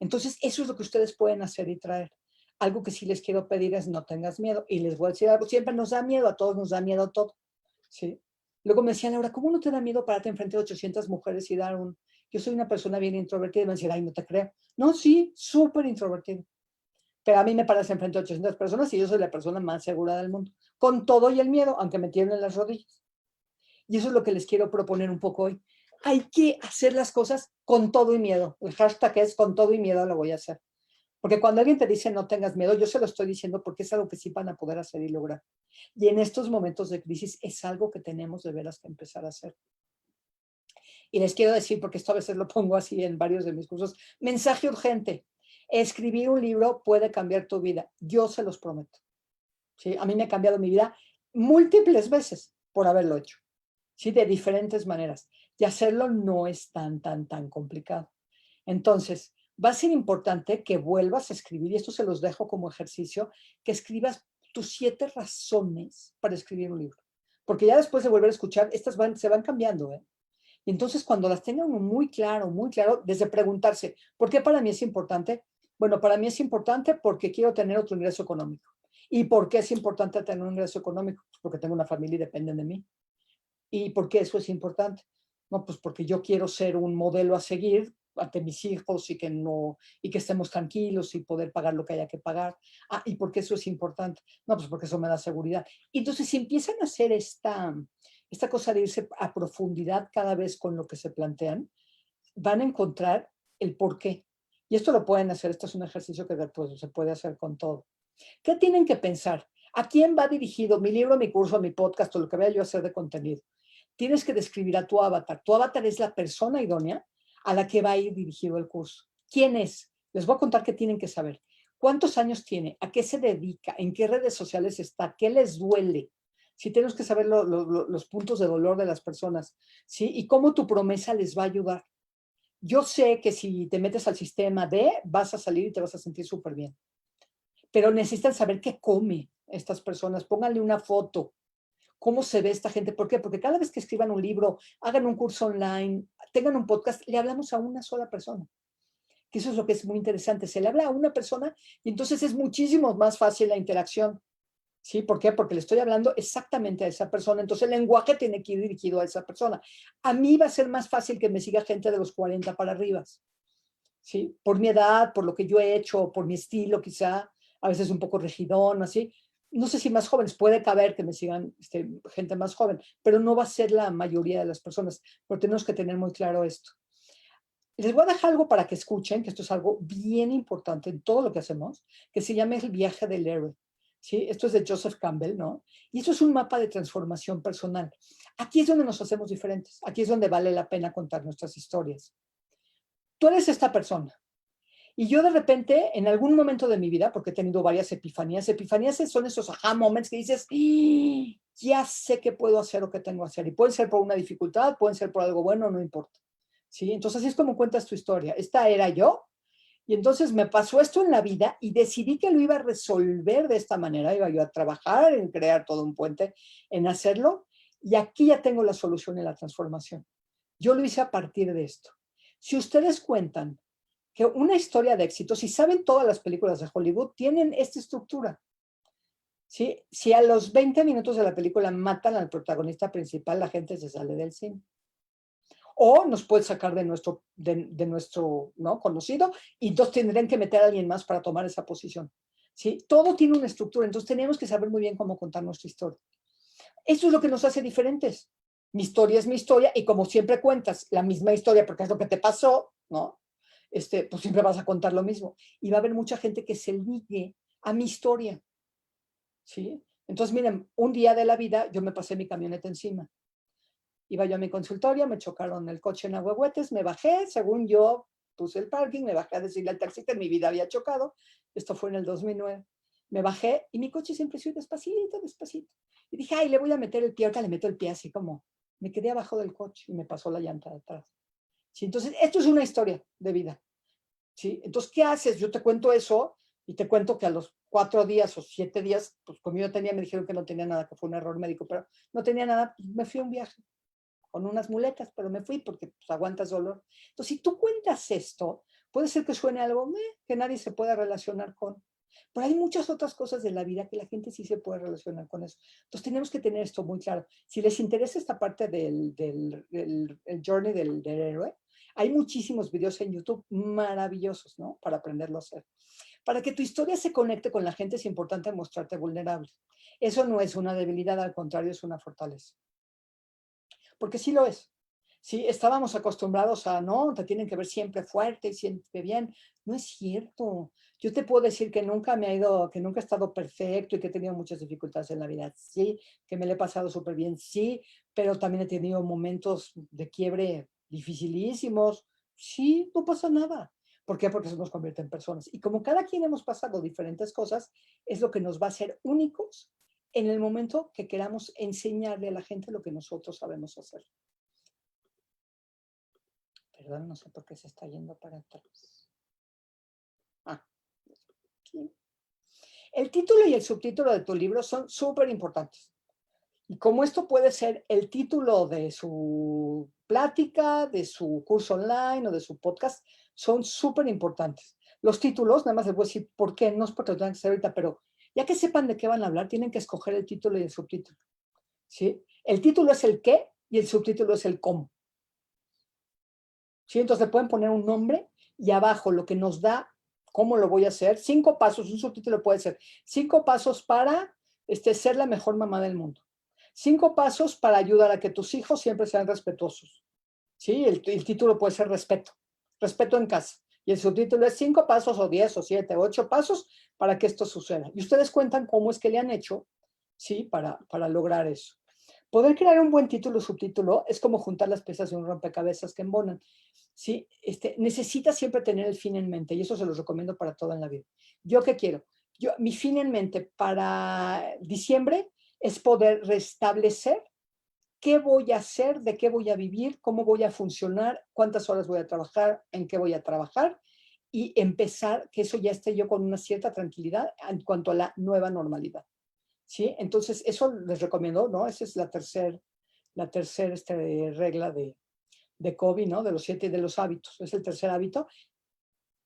Entonces, eso es lo que ustedes pueden hacer y traer. Algo que sí les quiero pedir es no tengas miedo. Y les voy a decir algo, siempre nos da miedo, a todos nos da miedo todo. ¿Sí? Luego me decían, Laura, ¿cómo no te da miedo pararte enfrente de 800 mujeres y dar un... Yo soy una persona bien introvertida. Y me decían, ay, no te creo. No, sí, súper introvertida. Pero a mí me paras enfrente de 800 personas y yo soy la persona más segura del mundo. Con todo y el miedo, aunque me tiemblen las rodillas. Y eso es lo que les quiero proponer un poco hoy. Hay que hacer las cosas con todo y miedo. El hashtag es con todo y miedo lo voy a hacer. Porque cuando alguien te dice no tengas miedo, yo se lo estoy diciendo porque es algo que sí van a poder hacer y lograr. Y en estos momentos de crisis es algo que tenemos de veras que empezar a hacer. Y les quiero decir, porque esto a veces lo pongo así en varios de mis cursos, mensaje urgente. Escribir un libro puede cambiar tu vida. Yo se los prometo. ¿Sí? A mí me ha cambiado mi vida múltiples veces por haberlo hecho. ¿Sí? De diferentes maneras. Y hacerlo no es tan complicado. Entonces, va a ser importante que vuelvas a escribir, y esto se los dejo como ejercicio, que escribas tus 7 razones para escribir un libro. Porque ya después de volver a escuchar, se van cambiando, ¿eh? Y entonces cuando las tenga uno muy claro, desde preguntarse, ¿por qué para mí es importante? Bueno, para mí es importante porque quiero tener otro ingreso económico. ¿Y por qué es importante tener un ingreso económico? Pues porque tengo una familia y dependen de mí. ¿Y por qué eso es importante? No, pues porque yo quiero ser un modelo a seguir ante mis hijos y que no, y que estemos tranquilos y poder pagar lo que haya que pagar. Ah, ¿y por qué eso es importante? No, pues porque eso me da seguridad. Y entonces, si empiezan a hacer esta cosa de irse a profundidad cada vez con lo que se plantean, van a encontrar el por qué. Y esto lo pueden hacer, esto es un ejercicio que pues, se puede hacer con todo. ¿Qué tienen que pensar? ¿A quién va dirigido mi libro, mi curso, mi podcast o lo que vaya yo a hacer de contenido? Tienes que describir a tu avatar. Tu avatar es la persona idónea a la que va a ir dirigido el curso. ¿Quién es? Les voy a contar qué tienen que saber. ¿Cuántos años tiene? ¿A qué se dedica? ¿En qué redes sociales está? ¿Qué les duele? Sí, tenemos que saber los puntos de dolor de las personas, ¿sí? Y cómo tu promesa les va a ayudar. Yo sé que si te metes al sistema D, vas a salir y te vas a sentir súper bien. Pero necesitan saber qué come estas personas. Pónganle una foto, cómo se ve esta gente. ¿Por qué? Porque cada vez que escriban un libro, hagan un curso online, tengan un podcast, le hablamos a una sola persona. Que eso es lo que es muy interesante. Se le habla a una persona y entonces es muchísimo más fácil la interacción. ¿Sí? ¿Por qué? Porque le estoy hablando exactamente a esa persona. Entonces el lenguaje tiene que ir dirigido a esa persona. A mí va a ser más fácil que me siga gente de los 40 para arriba. ¿Sí? Por mi edad, por lo que yo he hecho, por mi estilo quizá, a veces un poco rigidón, así. No sé si más jóvenes, puede caber que me sigan gente más joven, pero no va a ser la mayoría de las personas, pero tenemos que tener muy claro esto. Les voy a dejar algo para que escuchen, que esto es algo bien importante en todo lo que hacemos, que se llama el viaje del héroe. ¿Sí? Esto es de Joseph Campbell, ¿no? Y esto es un mapa de transformación personal. Aquí es donde nos hacemos diferentes, aquí es donde vale la pena contar nuestras historias. Tú eres esta persona, y yo de repente, en algún momento de mi vida, porque he tenido varias epifanías son esos aha moments que dices, ¡ah! Ya sé qué puedo hacer o qué tengo que hacer. Y pueden ser por una dificultad, pueden ser por algo bueno, no importa. ¿Sí? Entonces así es como cuentas tu historia. Esta era yo, y entonces me pasó esto en la vida y decidí que lo iba a resolver de esta manera. Iba yo a trabajar en crear todo un puente, en hacerlo, y aquí ya tengo la solución en la transformación. Yo lo hice a partir de esto. Si ustedes cuentan que una historia de éxito, si saben todas las películas de Hollywood, tienen esta estructura. ¿Sí? Si a los 20 minutos de la película matan al protagonista principal, la gente se sale del cine. O nos puede sacar de nuestro ¿no? conocido y entonces tendrían que meter a alguien más para tomar esa posición. ¿Sí? Todo tiene una estructura, entonces tenemos que saber muy bien cómo contar nuestra historia. Eso es lo que nos hace diferentes. Mi historia es mi historia y como siempre cuentas la misma historia porque es lo que te pasó, ¿no? Pues siempre vas a contar lo mismo. Y va a haber mucha gente que se ligue a mi historia, ¿sí? Entonces, miren, un día de la vida yo me pasé mi camioneta encima. Iba yo a mi consultorio, me chocaron el coche en Ahuehuetes, me bajé, según yo puse el parking, me bajé a decirle al taxista, en mi vida había chocado, esto fue en el 2009. Me bajé y mi coche siempre sube despacito, despacito. Y dije, ay, le voy a meter el pie, ahorita le meto el pie así como, me quedé abajo del coche y me pasó la llanta de atrás. ¿Sí? Entonces, esto es una historia de vida. ¿Sí? Entonces, ¿qué haces? Yo te cuento eso y te cuento que a los 4 días o 7 días, pues como yo tenía, me dijeron que no tenía nada, que fue un error médico, pero no tenía nada, pues me fui a un viaje con unas muletas, pero me fui porque pues, aguantas dolor. Entonces, si tú cuentas esto, puede ser que suene algo que nadie se pueda relacionar con. Pero hay muchas otras cosas de la vida que la gente sí se puede relacionar con eso. Entonces tenemos que tener esto muy claro. Si les interesa esta parte del el journey del héroe, hay muchísimos videos en YouTube maravillosos, ¿no? Para aprenderlo a hacer. Para que tu historia se conecte con la gente es importante mostrarte vulnerable. Eso no es una debilidad, al contrario, es una fortaleza. Porque sí lo es. Sí, estábamos acostumbrados a, no, te tienen que ver siempre fuerte y siempre bien. No es cierto. Yo te puedo decir que nunca me ha ido, que nunca he estado perfecto y que he tenido muchas dificultades en la vida. Sí, que me lo he pasado súper bien, sí, pero también he tenido momentos de quiebre dificilísimos. Sí, no pasa nada. ¿Por qué? Porque eso nos convierte en personas. Y como cada quien hemos pasado diferentes cosas, es lo que nos va a hacer únicos en el momento que queramos enseñarle a la gente lo que nosotros sabemos hacer. Perdón, no sé por qué se está yendo para atrás. El título y el subtítulo de tu libro son súper importantes. Y como esto puede ser el título de su plática, de su curso online o de su podcast, son súper importantes. Los títulos, nada más les voy a decir por qué, no es porque lo tengan que hacer ahorita, pero ya que sepan de qué van a hablar, tienen que escoger el título y el subtítulo. ¿Sí? El título es el qué y el subtítulo es el cómo. ¿Sí? Entonces le pueden poner un nombre y abajo lo que nos da, cómo lo voy a hacer, 5 pasos, un subtítulo puede ser 5 pasos para ser la mejor mamá del mundo. 5 pasos para ayudar a que tus hijos siempre sean respetuosos. ¿Sí? El título puede ser respeto, respeto en casa. Y el subtítulo es 5 pasos o 10 o 7 o 8 pasos para que esto suceda. Y ustedes cuentan cómo es que le han hecho, ¿sí? Para lograr eso. Poder crear un buen título o subtítulo es como juntar las piezas de un rompecabezas que embonan. ¿Sí? Necesita siempre tener el fin en mente y eso se los recomiendo para todo en la vida. ¿Yo qué quiero? Mi fin en mente para diciembre es poder restablecer qué voy a hacer, de qué voy a vivir, cómo voy a funcionar, cuántas horas voy a trabajar, en qué voy a trabajar y empezar que eso ya esté yo con una cierta tranquilidad en cuanto a la nueva normalidad. ¿Sí? Entonces, eso les recomiendo, ¿no? Esa es la tercera regla de COVID, ¿no? De los 7 de los hábitos. Es el tercer hábito.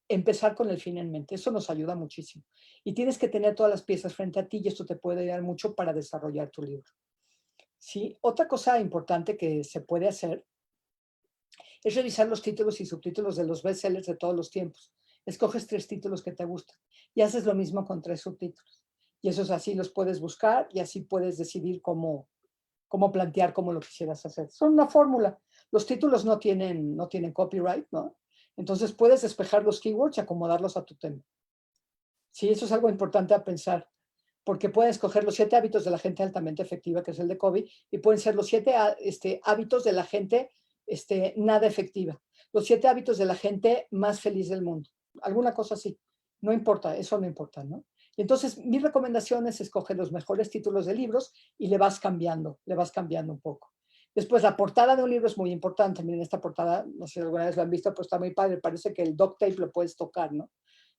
Empezar con el fin en mente. Eso nos ayuda muchísimo. Y tienes que tener todas las piezas frente a ti y esto te puede ayudar mucho para desarrollar tu libro. ¿Sí? Otra cosa importante que se puede hacer es revisar los títulos y subtítulos de los bestsellers de todos los tiempos. Escoges 3 títulos que te gustan y haces lo mismo con 3 subtítulos. Y esos así los puedes buscar y así puedes decidir cómo plantear cómo lo quisieras hacer. Son una fórmula. Los títulos no tienen copyright, ¿no? Entonces puedes despejar los keywords y acomodarlos a tu tema. Sí, eso es algo importante a pensar, porque puedes escoger los 7 hábitos de la gente altamente efectiva, que es el de COVID, y pueden ser los 7 hábitos de la gente nada efectiva, los 7 hábitos de la gente más feliz del mundo, alguna cosa así. No importa, eso no importa, ¿no? Y entonces, mi recomendación es escoger los mejores títulos de libros y le vas cambiando un poco. Después, la portada de un libro es muy importante. Miren, esta portada, no sé si alguna vez lo han visto, pero está muy padre. Parece que el duct tape lo puedes tocar, ¿no?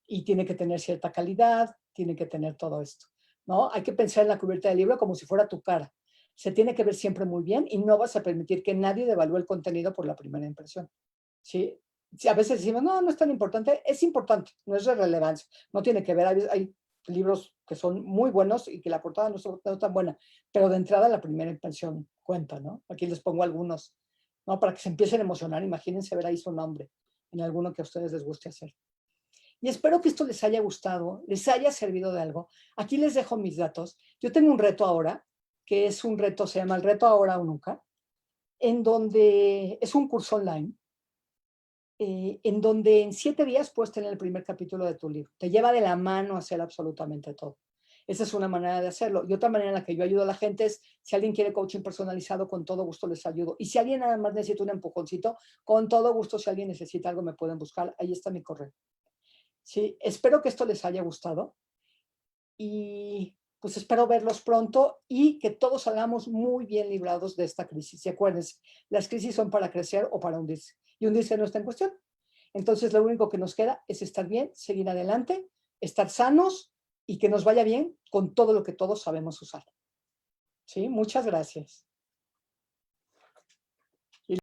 Y tiene que tener cierta calidad, tiene que tener todo esto, ¿no? Hay que pensar en la cubierta del libro como si fuera tu cara. Se tiene que ver siempre muy bien y no vas a permitir que nadie devalúe el contenido por la primera impresión, ¿sí? Si a veces decimos, no, no es tan importante, es importante, no es de relevancia, no tiene que ver, hay libros que son muy buenos y que la portada no es tan buena, pero de entrada la primera impresión cuenta, ¿no? Aquí les pongo algunos, ¿no? Para que se empiecen a emocionar, imagínense ver ahí su nombre en alguno que a ustedes les guste hacer. Y espero que esto les haya gustado, les haya servido de algo. Aquí les dejo mis datos. Yo tengo un reto ahora, que es un reto, se llama el reto ahora o nunca, en donde es un curso online, en donde en 7 días puedes tener el primer capítulo de tu libro. Te lleva de la mano a hacer absolutamente todo. Esa es una manera de hacerlo. Y otra manera en la que yo ayudo a la gente es, si alguien quiere coaching personalizado, con todo gusto les ayudo. Y si alguien nada más necesita un empujoncito, con todo gusto, si alguien necesita algo, me pueden buscar. Ahí está mi correo. Sí, espero que esto les haya gustado y pues espero verlos pronto y que todos salgamos muy bien librados de esta crisis. Y acuérdense, las crisis son para crecer o para hundirse. Y hundirse no está en cuestión. Entonces, lo único que nos queda es estar bien, seguir adelante, estar sanos y que nos vaya bien con todo lo que todos sabemos usar. ¿Sí? Muchas gracias.